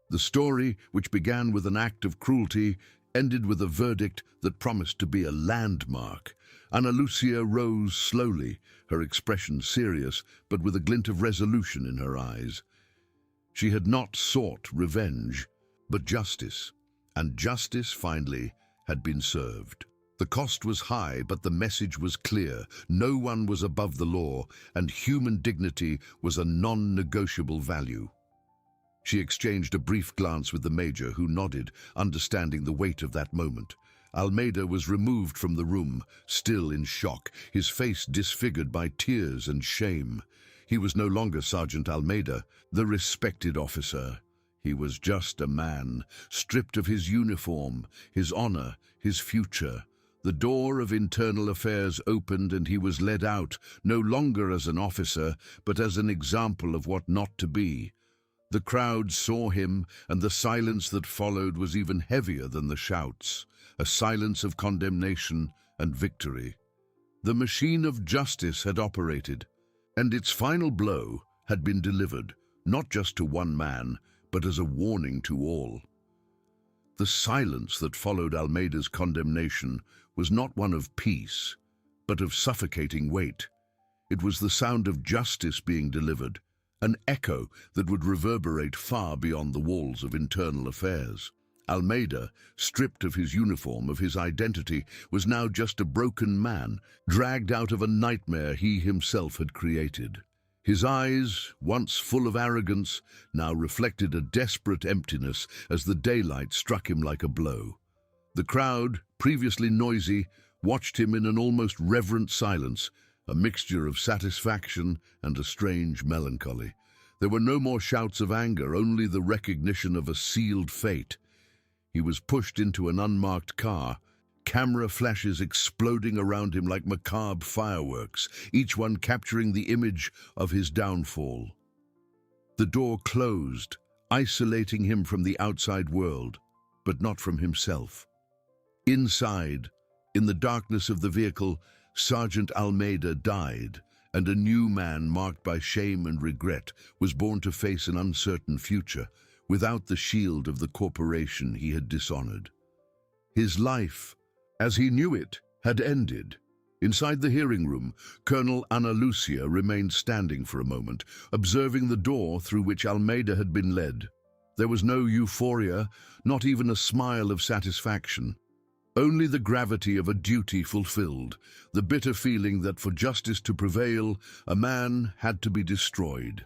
The story, which began with an act of cruelty, ended with a verdict that promised to be a landmark. Ana Lucia rose slowly, her expression serious, but with a glint of resolution in her eyes. She had not sought revenge, but justice, and justice, finally, had been served. The cost was high, but the message was clear. No one was above the law, and human dignity was a non-negotiable value. She exchanged a brief glance with the major, who nodded, understanding the weight of that moment. Almeida was removed from the room, still in shock, his face disfigured by tears and shame. He was no longer Sergeant Almeida, the respected officer. He was just a man, stripped of his uniform, his honor, his future. The door of Internal Affairs opened and he was led out, no longer as an officer, but as an example of what not to be. The crowd saw him, and the silence that followed was even heavier than the shouts, a silence of condemnation and victory. The machine of justice had operated, and its final blow had been delivered, not just to one man, but as a warning to all. The silence that followed Almeida's condemnation was not one of peace, but of suffocating weight. It was the sound of justice being delivered, an echo that would reverberate far beyond the walls of Internal Affairs. Almeida, stripped of his uniform, of his identity, was now just a broken man, dragged out of a nightmare he himself had created. His eyes, once full of arrogance, now reflected a desperate emptiness as the daylight struck him like a blow. The crowd, previously noisy, watched him in an almost reverent silence, a mixture of satisfaction and a strange melancholy. There were no more shouts of anger, only the recognition of a sealed fate. He was pushed into an unmarked car, camera flashes exploding around him like macabre fireworks, each one capturing the image of his downfall. The door closed, isolating him from the outside world, but not from himself. Inside, in the darkness of the vehicle, Sergeant Almeida died, and a new man marked by shame and regret was born to face an uncertain future, without the shield of the corporation he had dishonored. His life, as he knew it, had ended. Inside the hearing room, Colonel Ana Lucia remained standing for a moment, observing the door through which Almeida had been led. There was no euphoria, not even a smile of satisfaction. Only the gravity of a duty fulfilled, the bitter feeling that for justice to prevail, a man had to be destroyed.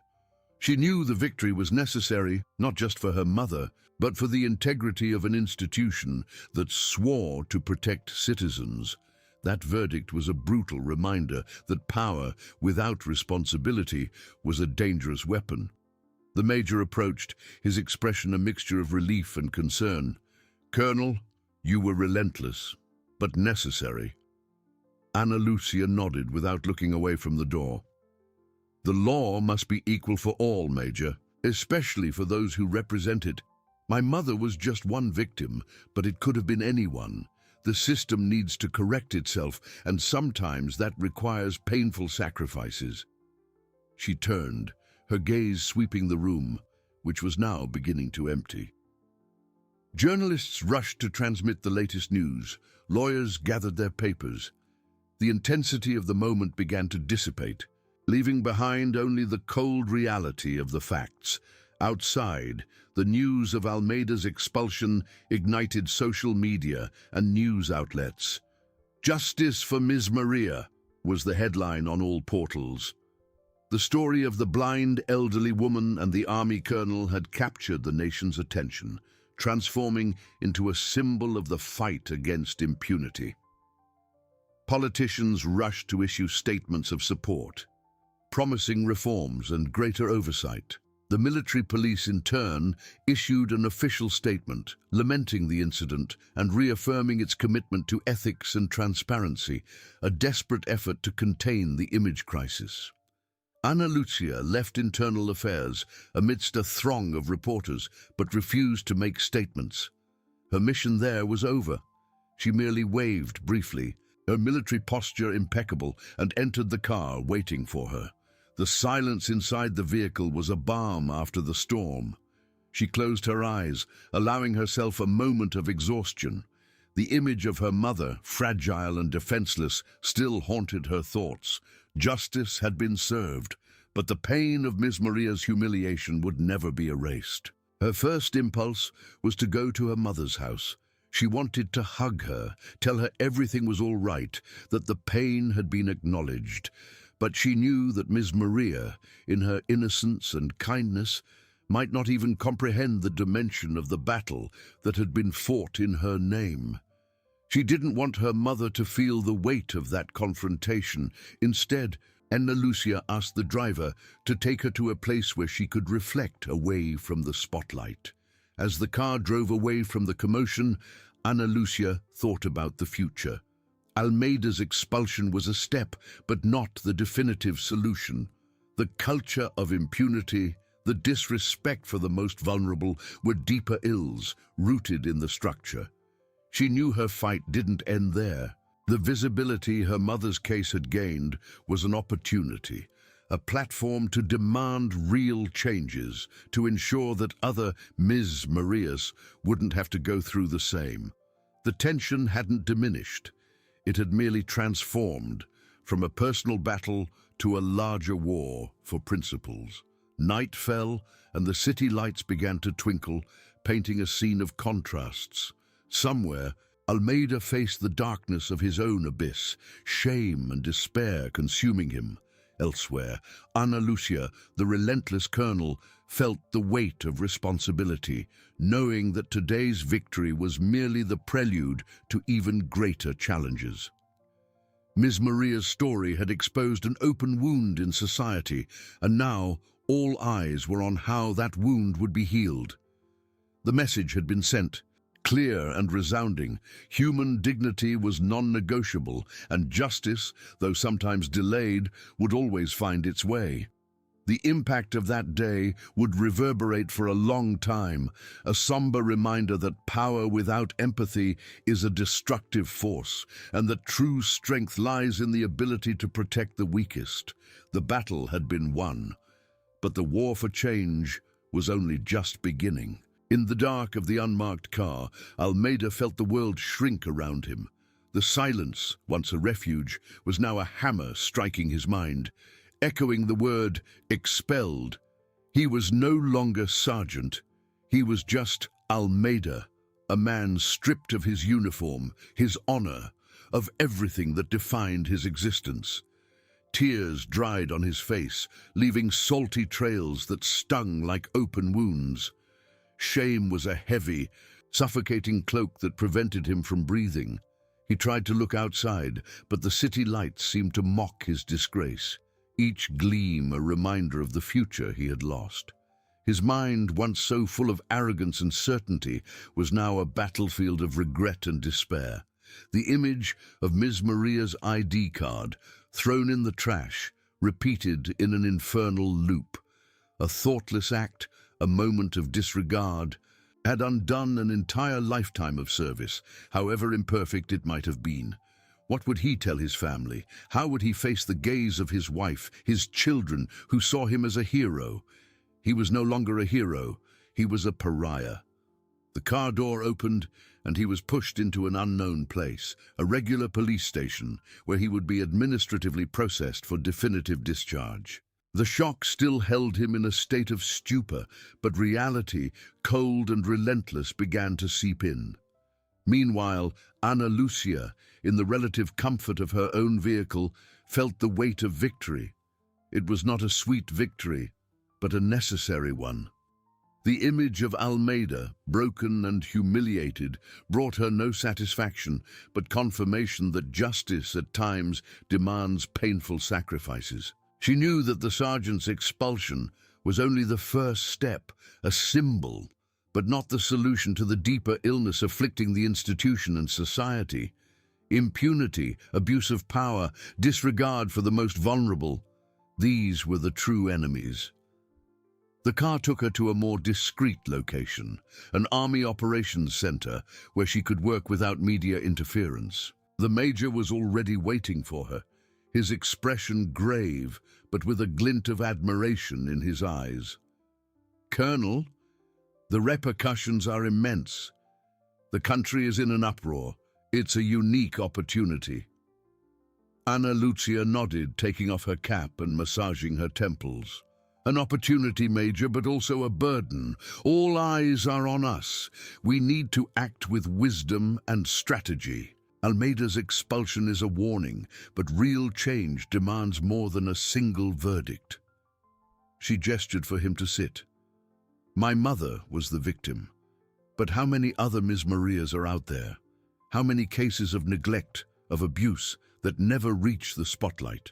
She knew the victory was necessary, not just for her mother, but for the integrity of an institution that swore to protect citizens. That verdict was a brutal reminder that power without responsibility was a dangerous weapon. The major approached, his expression a mixture of relief and concern. "Colonel, you were relentless, but necessary." Ana Lucia nodded without looking away from the door. "The law must be equal for all, Major, especially for those who represent it. My mother was just one victim, but it could have been anyone. The system needs to correct itself, and sometimes that requires painful sacrifices." She turned, her gaze sweeping the room, which was now beginning to empty. Journalists rushed to transmit the latest news. Lawyers gathered their papers. The intensity of the moment began to dissipate, leaving behind only the cold reality of the facts. Outside, the news of Almeida's expulsion ignited social media and news outlets. "Justice for Ms. Maria" was the headline on all portals. The story of the blind elderly woman and the army colonel had captured the nation's attention, transforming into a symbol of the fight against impunity. Politicians rushed to issue statements of support, promising reforms and greater oversight. The military police, in turn, issued an official statement, lamenting the incident and reaffirming its commitment to ethics and transparency, a desperate effort to contain the image crisis. Ana Lucia left Internal Affairs amidst a throng of reporters, but refused to make statements. Her mission there was over. She merely waved briefly, her military posture impeccable, and entered the car waiting for her. The silence inside the vehicle was a balm after the storm. She closed her eyes, allowing herself a moment of exhaustion. The image of her mother, fragile and defenseless, still haunted her thoughts. Justice had been served, but the pain of Ms. Maria's humiliation would never be erased. Her first impulse was to go to her mother's house. She wanted to hug her, tell her everything was all right, that the pain had been acknowledged. But she knew that Ms. Maria, in her innocence and kindness, might not even comprehend the dimension of the battle that had been fought in her name. She didn't want her mother to feel the weight of that confrontation. Instead, Ana Lucia asked the driver to take her to a place where she could reflect away from the spotlight. As the car drove away from the commotion, Ana Lucia thought about the future. Almeida's expulsion was a step, but not the definitive solution. The culture of impunity, the disrespect for the most vulnerable, were deeper ills rooted in the structure. She knew her fight didn't end there. The visibility her mother's case had gained was an opportunity, a platform to demand real changes, to ensure that other Ms. Marias wouldn't have to go through the same. The tension hadn't diminished. It had merely transformed from a personal battle to a larger war for principles. Night fell, and the city lights began to twinkle, painting a scene of contrasts. Somewhere, Almeida faced the darkness of his own abyss, shame and despair consuming him. Elsewhere, Ana Lucia, the relentless colonel, felt the weight of responsibility, knowing that today's victory was merely the prelude to even greater challenges. Ms. Maria's story had exposed an open wound in society, and now all eyes were on how that wound would be healed. The message had been sent, clear and resounding. Human dignity was non-negotiable, and justice, though sometimes delayed, would always find its way. The impact of that day would reverberate for a long time, a somber reminder that power without empathy is a destructive force, and that true strength lies in the ability to protect the weakest. The battle had been won, but the war for change was only just beginning. In the dark of the unmarked car, Almeida felt the world shrink around him. The silence, once a refuge, was now a hammer striking his mind, echoing the word expelled. He was no longer sergeant. He was just Almeida, a man stripped of his uniform, his honor, of everything that defined his existence. Tears dried on his face, leaving salty trails that stung like open wounds. Shame was a heavy, suffocating cloak that prevented him from breathing. He tried to look outside, but the city lights seemed to mock his disgrace, each gleam a reminder of the future he had lost. His mind, once so full of arrogance and certainty, was now a battlefield of regret and despair. The image of Ms. Maria's ID card, thrown in the trash, repeated in an infernal loop. A thoughtless act, a moment of disregard, had undone an entire lifetime of service, however imperfect it might have been. What would he tell his family? How would he face the gaze of his wife, his children, who saw him as a hero? He was no longer a hero. He was a pariah. The car door opened, and he was pushed into an unknown place, a regular police station, where he would be administratively processed for definitive discharge. The shock still held him in a state of stupor, but reality, cold and relentless, began to seep in. Meanwhile, Ana Lucia, in the relative comfort of her own vehicle, felt the weight of victory. It was not a sweet victory, but a necessary one. The image of Almeida, broken and humiliated, brought her no satisfaction, but confirmation that justice at times demands painful sacrifices. She knew that the sergeant's expulsion was only the first step, a symbol, but not the solution to the deeper illness afflicting the institution and society. Impunity, abuse of power, disregard for the most vulnerable, these were the true enemies. The car took her to a more discreet location, an army operations center where she could work without media interference. The major was already waiting for her, his expression grave, but with a glint of admiration in his eyes. "Colonel, the repercussions are immense. The country is in an uproar. It's a unique opportunity." Ana Lucia nodded, taking off her cap and massaging her temples. "An opportunity, Major, but also a burden. All eyes are on us. We need to act with wisdom and strategy. Almeida's expulsion is a warning, but real change demands more than a single verdict." She gestured for him to sit. "My mother was the victim. But how many other Ms. Marias are out there? How many cases of neglect, of abuse, that never reach the spotlight?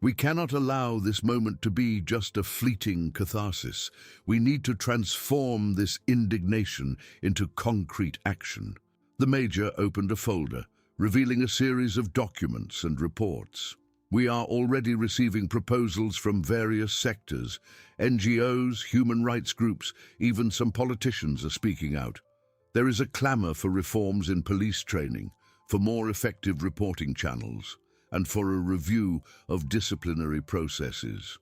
We cannot allow this moment to be just a fleeting catharsis. We need to transform this indignation into concrete action." The major opened a folder, revealing a series of documents and reports. "We are already receiving proposals from various sectors. NGOs, human rights groups, even some politicians are speaking out. There is a clamor for reforms in police training, for more effective reporting channels, and for a review of disciplinary processes."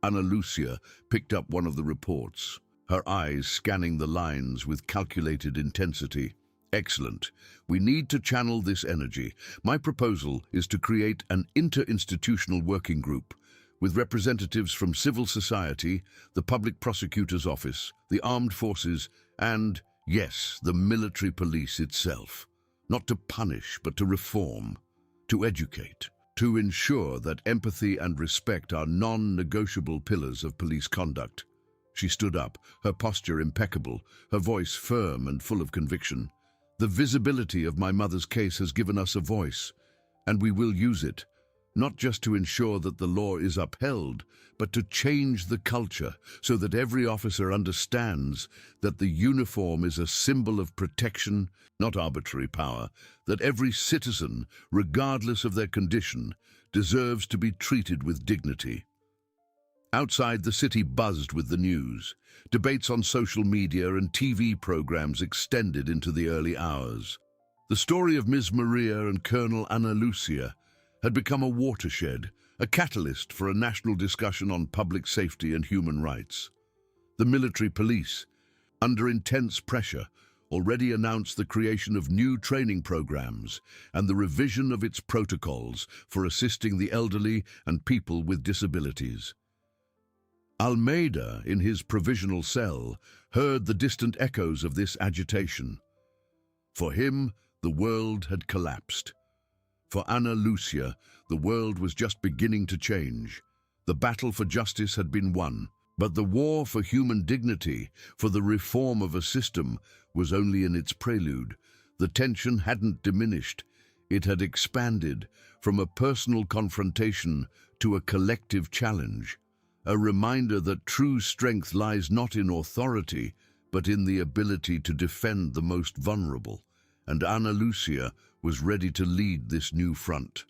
Ana Lucia picked up one of the reports, her eyes scanning the lines with calculated intensity. "Excellent. We need to channel this energy. My proposal is to create an interinstitutional working group with representatives from civil society, the public prosecutor's office, the armed forces, and, yes, the military police itself. Not to punish, but to reform, to educate, to ensure that empathy and respect are non-negotiable pillars of police conduct." She stood up, her posture impeccable, her voice firm and full of conviction. "The visibility of my mother's case has given us a voice, and we will use it, not just to ensure that the law is upheld, but to change the culture so that every officer understands that the uniform is a symbol of protection, not arbitrary power, that every citizen, regardless of their condition, deserves to be treated with dignity." Outside, the city buzzed with the news. Debates on social media and TV programs extended into the early hours. The story of Ms. Maria and Colonel Ana Lucia had become a watershed, a catalyst for a national discussion on public safety and human rights. The military police, under intense pressure, already announced the creation of new training programs and the revision of its protocols for assisting the elderly and people with disabilities. Almeida, in his provisional cell, heard the distant echoes of this agitation. For him, the world had collapsed. For Ana Lucia, the world was just beginning to change. The battle for justice had been won, but the war for human dignity, for the reform of a system, was only in its prelude. The tension hadn't diminished. It had expanded from a personal confrontation to a collective challenge. A reminder that true strength lies not in authority, but in the ability to defend the most vulnerable. And Ana Lucia was ready to lead this new front.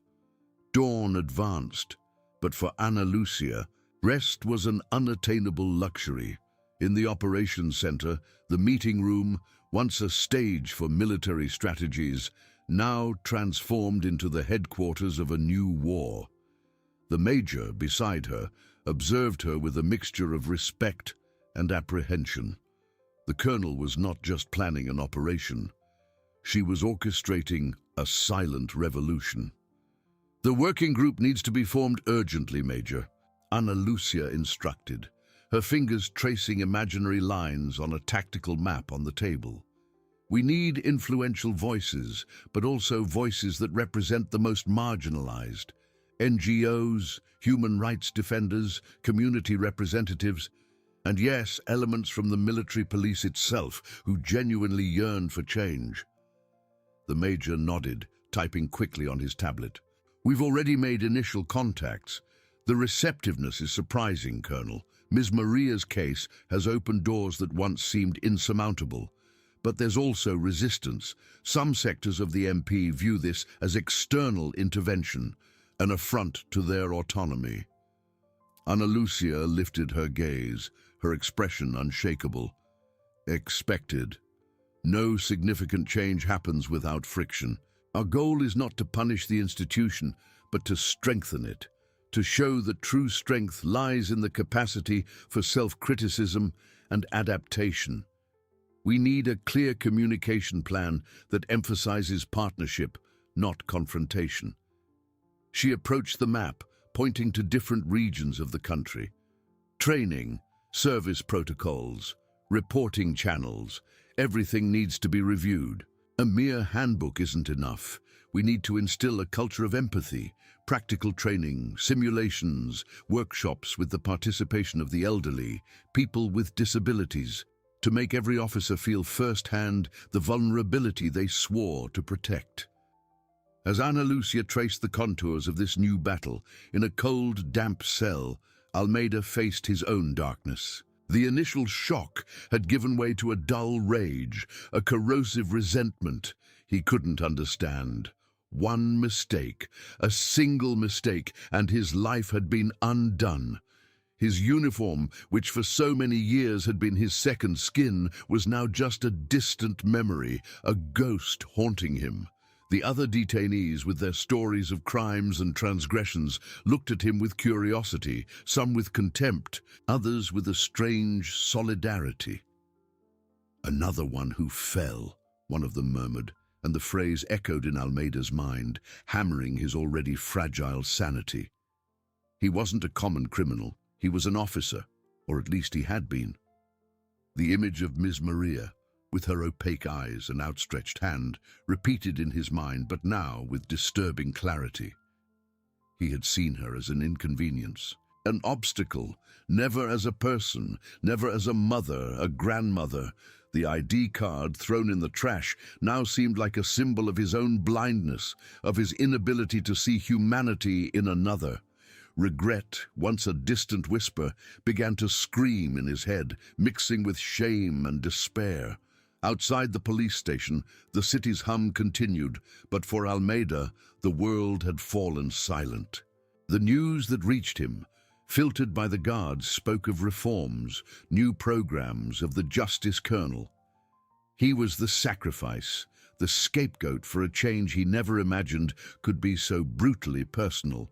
Dawn advanced, but for Ana Lucia, rest was an unattainable luxury. In the operations center, the meeting room, once a stage for military strategies, now transformed into the headquarters of a new war. The major, beside her, observed her with a mixture of respect and apprehension. The colonel was not just planning an operation. She was orchestrating a silent revolution. The working group needs to be formed urgently, Major, Ana Lucia instructed, her fingers tracing imaginary lines on a tactical map on the table. We need influential voices, but also voices that represent the most marginalized. NGOs, human rights defenders, community representatives, and yes, elements from the military police itself who genuinely yearn for change. The Major nodded, typing quickly on his tablet. We've already made initial contacts. The receptiveness is surprising, Colonel. Ms. Maria's case has opened doors that once seemed insurmountable. But there's also resistance. Some sectors of the MP view this as external intervention, an affront to their autonomy. Ana Lucia lifted her gaze, her expression unshakable. Expected. No significant change happens without friction. Our goal is not to punish the institution, but to strengthen it, to show that true strength lies in the capacity for self-criticism and adaptation. We need a clear communication plan that emphasizes partnership, not confrontation. She approached the map, pointing to different regions of the country. Training, service protocols, reporting channels, everything needs to be reviewed. A mere handbook isn't enough. We need to instill a culture of empathy, practical training, simulations, workshops with the participation of the elderly, people with disabilities, to make every officer feel firsthand the vulnerability they swore to protect. As Ana Lucia traced the contours of this new battle in a cold, damp cell, Almeida faced his own darkness. The initial shock had given way to a dull rage, a corrosive resentment he couldn't understand. One mistake, a single mistake, and his life had been undone. His uniform, which for so many years had been his second skin, was now just a distant memory, a ghost haunting him. The other detainees, with their stories of crimes and transgressions, looked at him with curiosity, some with contempt, others with a strange solidarity. Another one who fell, one of them murmured, and the phrase echoed in Almeida's mind, hammering his already fragile sanity. He wasn't a common criminal. He was an officer, or at least he had been. The image of Ms. Maria, with her opaque eyes and outstretched hand, repeated in his mind, but now with disturbing clarity. He had seen her as an inconvenience, an obstacle, never as a person, never as a mother, a grandmother. The ID card thrown in the trash now seemed like a symbol of his own blindness, of his inability to see humanity in another. Regret, once a distant whisper, began to scream in his head, mixing with shame and despair. Outside the police station, the city's hum continued, but for Almeida, the world had fallen silent. The news that reached him, filtered by the guards, spoke of reforms, new programs, of the Justice Colonel. He was the sacrifice, the scapegoat for a change he never imagined could be so brutally personal.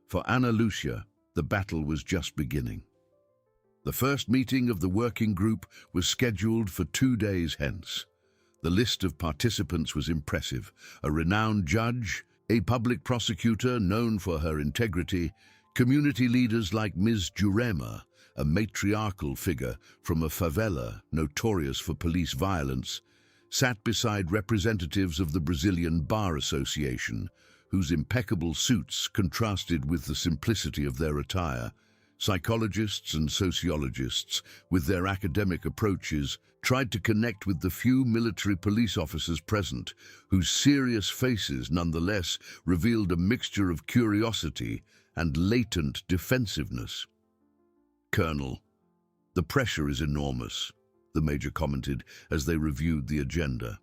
For Ana Lucia, the battle was just beginning. The first meeting of the working group was scheduled for 2 days hence. The list of participants was impressive. A renowned judge, a public prosecutor known for her integrity, community leaders like Ms. Jurema, a matriarchal figure from a favela notorious for police violence, sat beside representatives of the Brazilian Bar Association, whose impeccable suits contrasted with the simplicity of their attire. Psychologists and sociologists, with their academic approaches, tried to connect with the few military police officers present, whose serious faces nonetheless revealed a mixture of curiosity and latent defensiveness. "Colonel, the pressure is enormous," the Major commented as they reviewed the agenda.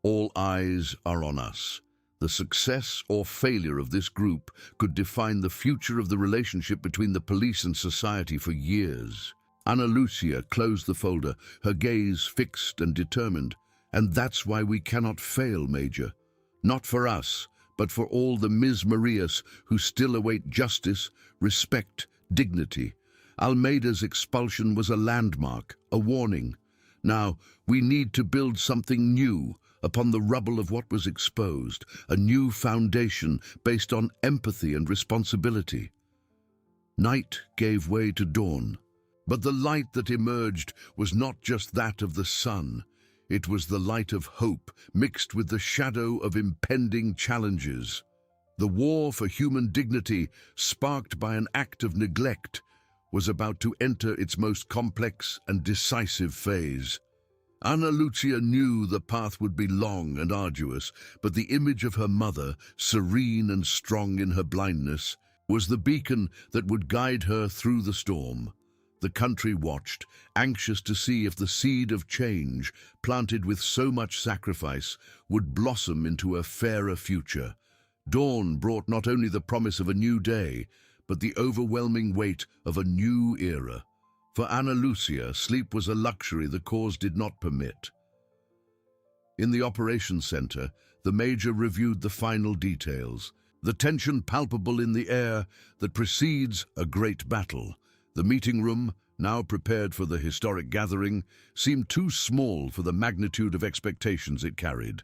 "All eyes are on us. The success or failure of this group could define the future of the relationship between the police and society for years." Ana Lucia closed the folder, her gaze fixed and determined. "And that's why we cannot fail, Major. Not for us, but for all the Ms. Marias who still await justice, respect, dignity. Almeida's expulsion was a landmark, a warning. Now, we need to build something new upon the rubble of what was exposed, a new foundation based on empathy and responsibility. Night gave way to dawn, but the light that emerged was not just that of the sun. It was the light of hope mixed with the shadow of impending challenges. The war for human dignity, sparked by an act of neglect, was about to enter its most complex and decisive phase. Ana Lucia knew the path would be long and arduous, but the image of her mother, serene and strong in her blindness, was the beacon that would guide her through the storm. The country watched, anxious to see if the seed of change, planted with so much sacrifice, would blossom into a fairer future. Dawn brought not only the promise of a new day, but the overwhelming weight of a new era. For Ana Lucia, sleep was a luxury the cause did not permit. In the operations center, the major reviewed the final details, the tension palpable in the air that precedes a great battle. The meeting room, now prepared for the historic gathering, seemed too small for the magnitude of expectations it carried.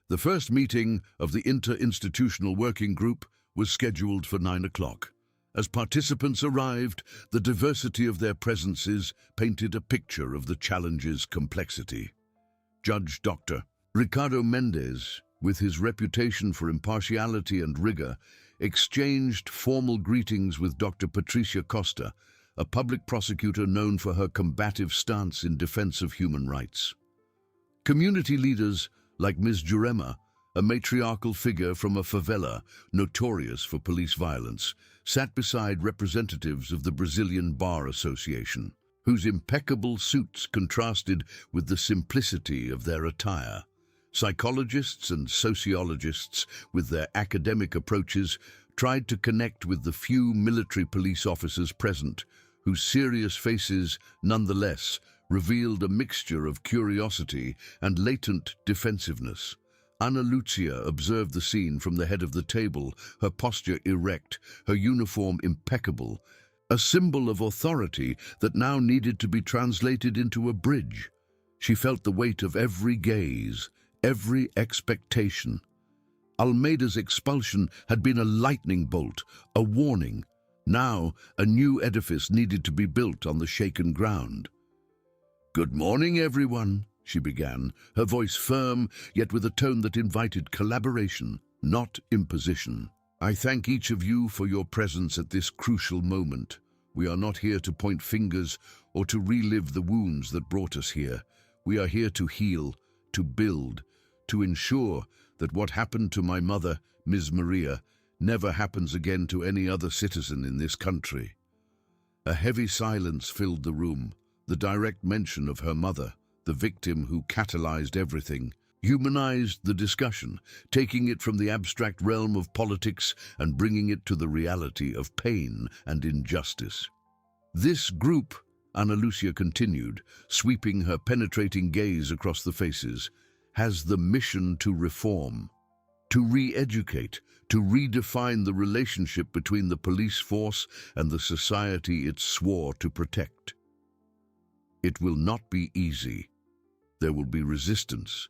The first meeting of the Interinstitutional Working Group was scheduled for 9 o'clock. As participants arrived, the diversity of their presences painted a picture of the challenge's complexity. Judge Dr. Ricardo Mendez, with his reputation for impartiality and rigor, exchanged formal greetings with Dr. Patricia Costa, a public prosecutor known for her combative stance in defense of human rights. Community leaders like Ms. Jurema, a matriarchal figure from a favela notorious for police violence, sat beside representatives of the Brazilian Bar Association, whose impeccable suits contrasted with the simplicity of their attire. Psychologists and sociologists, with their academic approaches, tried to connect with the few military police officers present, whose serious faces, nonetheless, revealed a mixture of curiosity and latent defensiveness. Ana Lucia observed the scene from the head of the table, her posture erect, her uniform impeccable, a symbol of authority that now needed to be translated into a bridge. She felt the weight of every gaze, every expectation. Almeida's expulsion had been a lightning bolt, a warning. Now, a new edifice needed to be built on the shaken ground. "Good morning, everyone," she began, her voice firm, yet with a tone that invited collaboration, not imposition. "I thank each of you for your presence at this crucial moment. We are not here to point fingers or to relive the wounds that brought us here. We are here to heal, to build, to ensure that what happened to my mother, Ms. Maria, never happens again to any other citizen in this country." A heavy silence filled the room. The direct mention of her mother, the victim who catalyzed everything, humanized the discussion, taking it from the abstract realm of politics and bringing it to the reality of pain and injustice. "This group," Ana Lucia continued, sweeping her penetrating gaze across the faces, "has the mission to reform, to re-educate, to redefine the relationship between the police force and the society it swore to protect. It will not be easy. There will be resistance.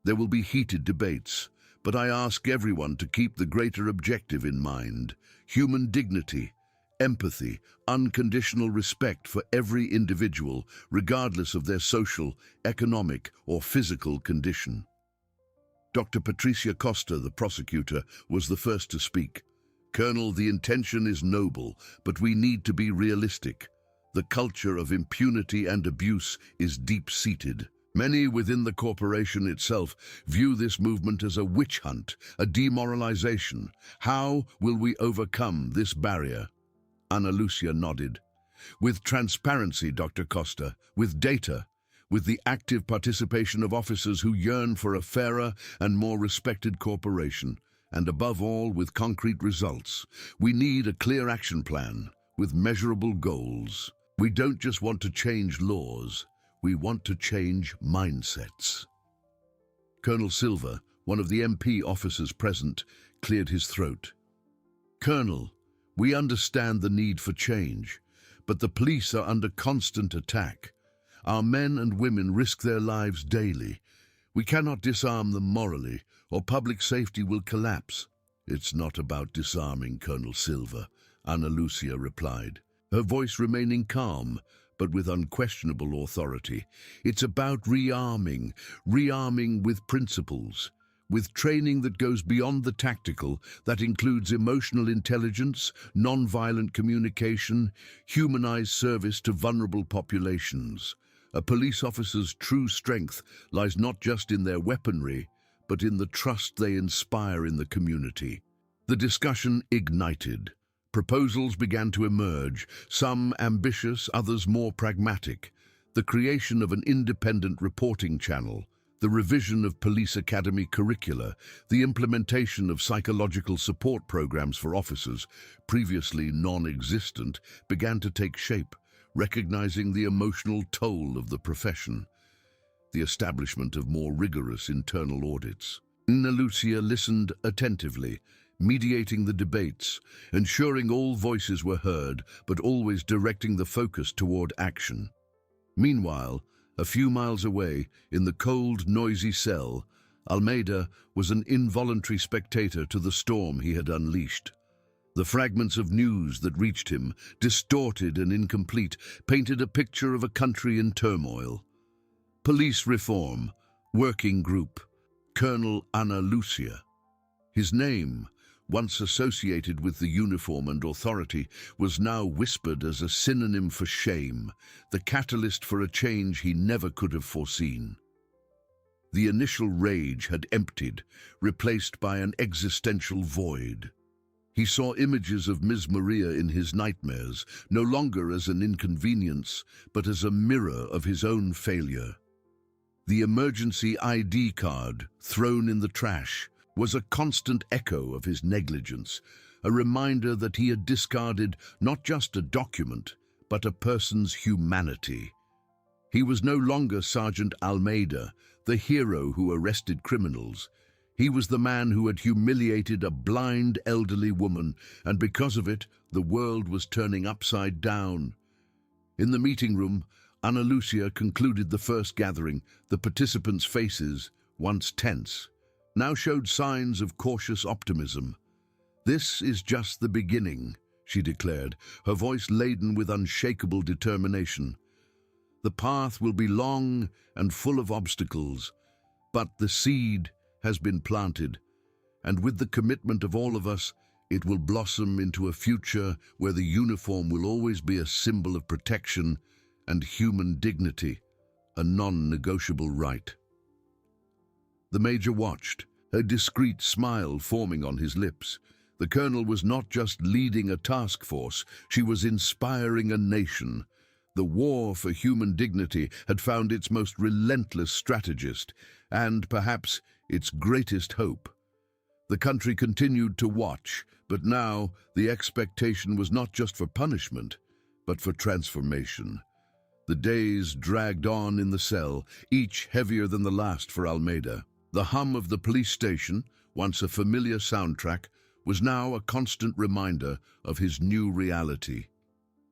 There will be heated debates, but I ask everyone to keep the greater objective in mind: human dignity, empathy, unconditional respect for every individual, regardless of their social, economic, or physical condition." Dr. Patricia Costa, the prosecutor, was the first to speak. "Colonel, the intention is noble, but we need to be realistic. The culture of impunity and abuse is deep-seated. Many within the corporation itself view this movement as a witch hunt, a demoralization. How will we overcome this barrier?" Ana Lucia nodded. "With transparency, Dr. Costa, with data, with the active participation of officers who yearn for a fairer and more respected corporation, and above all, with concrete results. We need a clear action plan, with measurable goals. We don't just want to change laws, we want to change mindsets." Colonel Silva, one of the MP officers present, cleared his throat. "Colonel, we understand the need for change, but the police are under constant attack. Our men and women risk their lives daily. We cannot disarm them morally, or public safety will collapse." "It's not about disarming, Colonel Silva," Ana Lucia replied, her voice remaining calm, but with unquestionable authority. "It's about rearming with principles, with training that goes beyond the tactical, that includes emotional intelligence, non-violent communication, humanized service to vulnerable populations. A police officer's true strength lies not just in their weaponry, but in the trust they inspire in the community." The discussion ignited. Proposals began to emerge, some ambitious, others more pragmatic. The creation of an independent reporting channel, the revision of police academy curricula, the implementation of psychological support programs for officers, previously non-existent, began to take shape, recognizing the emotional toll of the profession. The establishment of more rigorous internal audits. Ana Lucia listened attentively, mediating the debates, ensuring all voices were heard, but always directing the focus toward action. Meanwhile, a few miles away, in the cold, noisy cell, Almeida was an involuntary spectator to the storm he had unleashed. The fragments of news that reached him, distorted and incomplete, painted a picture of a country in turmoil. Police reform, working group, Colonel Ana Lucia. His name, once associated with the uniform and authority, was now whispered as a synonym for shame, the catalyst for a change he never could have foreseen. The initial rage had emptied, replaced by an existential void. He saw images of Ms. Maria in his nightmares, no longer as an inconvenience, but as a mirror of his own failure. The emergency ID card, thrown in the trash, was a constant echo of his negligence, a reminder that he had discarded not just a document, but a person's humanity. He was no longer Sergeant Almeida, the hero who arrested criminals. He was the man who had humiliated a blind elderly woman, and because of it, the world was turning upside down. In the meeting room, Ana Lucia concluded the first gathering. The participants' faces, once tense, now showed signs of cautious optimism. "This is just the beginning," she declared, her voice laden with unshakable determination. "The path will be long and full of obstacles, but the seed has been planted, and with the commitment of all of us, it will blossom into a future where the uniform will always be a symbol of protection and human dignity, a non-negotiable right." The Major watched, a discreet smile forming on his lips. The Colonel was not just leading a task force, she was inspiring a nation. The war for human dignity had found its most relentless strategist, and perhaps its greatest hope. The country continued to watch, but now the expectation was not just for punishment, but for transformation. The days dragged on in the cell, each heavier than the last for Almeida. The hum of the police station, once a familiar soundtrack, was now a constant reminder of his new reality.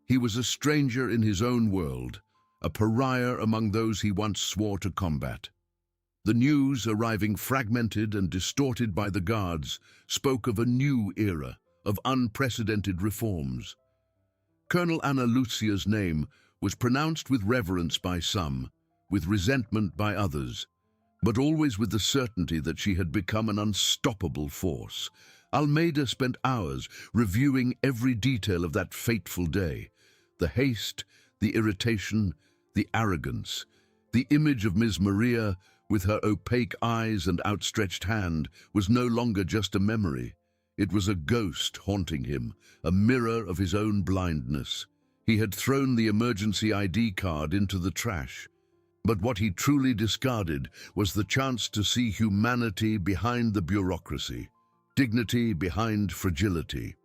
He was a stranger in his own world, a pariah among those he once swore to combat. The news, arriving fragmented and distorted by the guards, spoke of a new era, of unprecedented reforms. Colonel Ana Lucia's name was pronounced with reverence by some, with resentment by others, but always with the certainty that she had become an unstoppable force. Almeida spent hours reviewing every detail of that fateful day. The haste, the irritation, the arrogance. The image of Ms. Maria, with her opaque eyes and outstretched hand, was no longer just a memory. It was a ghost haunting him, a mirror of his own blindness. He had thrown the emergency ID card into the trash. But what he truly discarded was the chance to see humanity behind the bureaucracy, dignity behind fragility.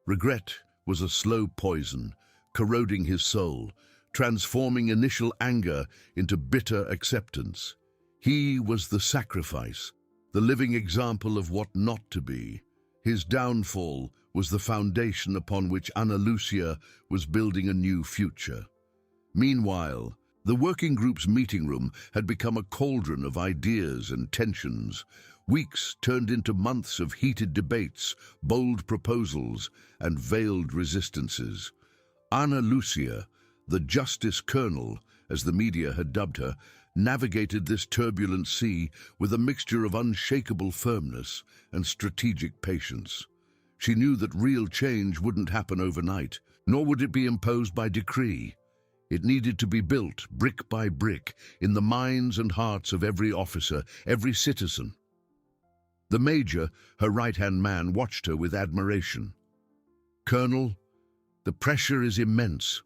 Regret was a slow poison, corroding his soul, transforming initial anger into bitter acceptance. He was the sacrifice, the living example of what not to be. His downfall was the foundation upon which Ana Lucia was building a new future. Meanwhile, The working group's meeting room had become a cauldron of ideas and tensions. Weeks turned into months of heated debates, bold proposals, and veiled resistances. Ana Lucia, the Justice Colonel, as the media had dubbed her, navigated this turbulent sea with a mixture of unshakable firmness and strategic patience. She knew that real change wouldn't happen overnight, nor would it be imposed by decree. It needed to be built, brick by brick, in the minds and hearts of every officer, every citizen. The Major, her right-hand man, watched her with admiration. "Colonel, the pressure is immense.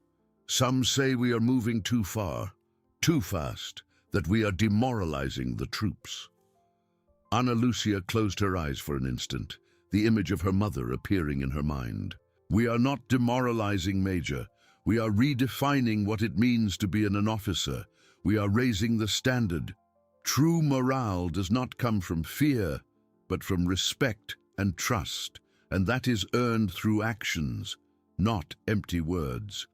Some say we are moving too far, too fast, that we are demoralizing the troops." Ana Lucia closed her eyes for an instant, the image of her mother appearing in her mind. "We are not demoralizing, Major. We are redefining what it means to be an officer. We are raising the standard. True morale does not come from fear, but from respect and trust, and that is earned through actions, not empty words."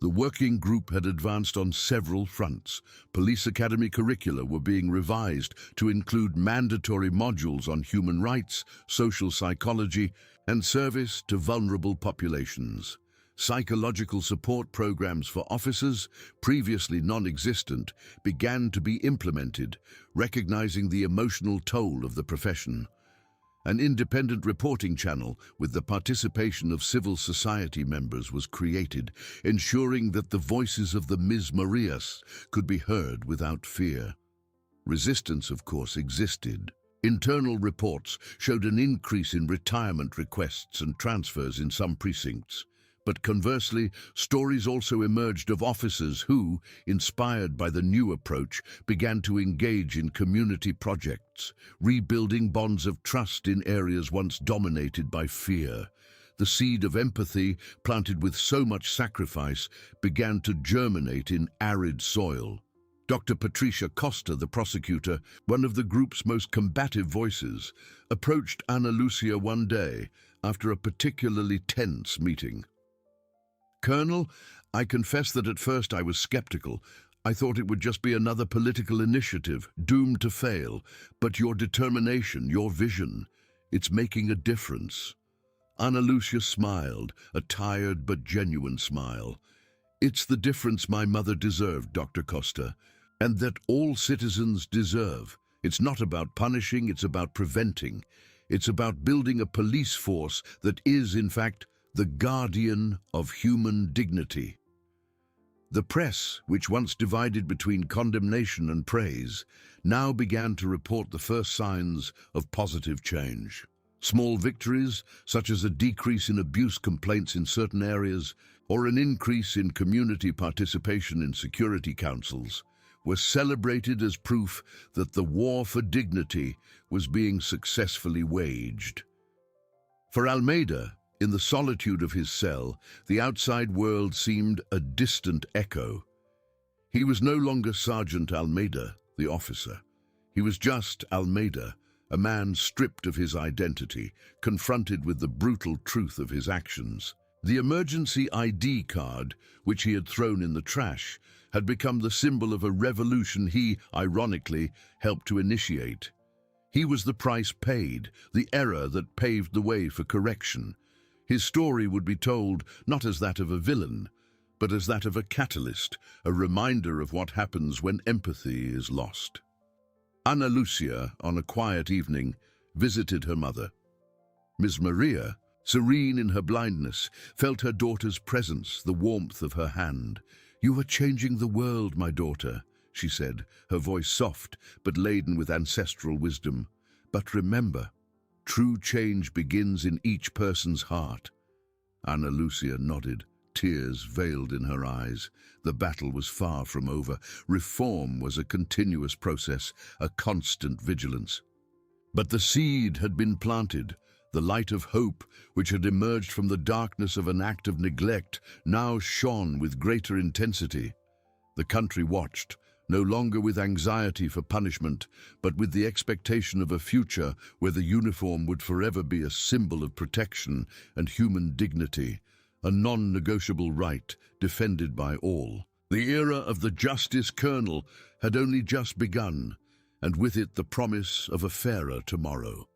The working group had advanced on several fronts. Police academy curricula were being revised to include mandatory modules on human rights, social psychology, and service to vulnerable populations. Psychological support programs for officers, previously non-existent, began to be implemented, recognizing the emotional toll of the profession. An independent reporting channel with the participation of civil society members was created, ensuring that the voices of the Ms. Marias could be heard without fear. Resistance, of course, existed. Internal reports showed an increase in retirement requests and transfers in some precincts. But conversely, stories also emerged of officers who, inspired by the new approach, began to engage in community projects, rebuilding bonds of trust in areas once dominated by fear. The seed of empathy, planted with so much sacrifice, began to germinate in arid soil. Dr. Patricia Costa, the prosecutor, one of the group's most combative voices, approached Ana Lucia one day after a particularly tense meeting. "Colonel, I confess that at first I was skeptical. I thought it would just be another political initiative, doomed to fail. But your determination, your vision, it's making a difference." Ana Lucia smiled, a tired but genuine smile. "It's the difference my mother deserved, Dr. Costa, and that all citizens deserve. It's not about punishing, it's about preventing. It's about building a police force that is, in fact, the guardian of human dignity." The press, which once divided between condemnation and praise, now began to report the first signs of positive change. Small victories, such as a decrease in abuse complaints in certain areas or an increase in community participation in security councils, were celebrated as proof that the war for dignity was being successfully waged. For Almeida, in the solitude of his cell, the outside world seemed a distant echo. He was no longer Sergeant Almeida, the officer. He was just Almeida, a man stripped of his identity, confronted with the brutal truth of his actions. The emergency ID card, which he had thrown in the trash, had become the symbol of a revolution he, ironically, helped to initiate. He was the price paid, the error that paved the way for correction. His story would be told not as that of a villain, but as that of a catalyst, a reminder of what happens when empathy is lost. Ana Lucia, on a quiet evening, visited her mother. Ms. Maria, serene in her blindness, felt her daughter's presence, the warmth of her hand. "You are changing the world, my daughter," she said, her voice soft but laden with ancestral wisdom. "But remember, true change begins in each person's heart." Ana Lucia nodded, tears veiled in her eyes. The battle was far from over. Reform was a continuous process, a constant vigilance. But the seed had been planted. The light of hope, which had emerged from the darkness of an act of neglect, now shone with greater intensity. The country watched, no longer with anxiety for punishment, but with the expectation of a future where the uniform would forever be a symbol of protection and human dignity, a non-negotiable right defended by all. The era of the Justice Colonel had only just begun, and with it the promise of a fairer tomorrow.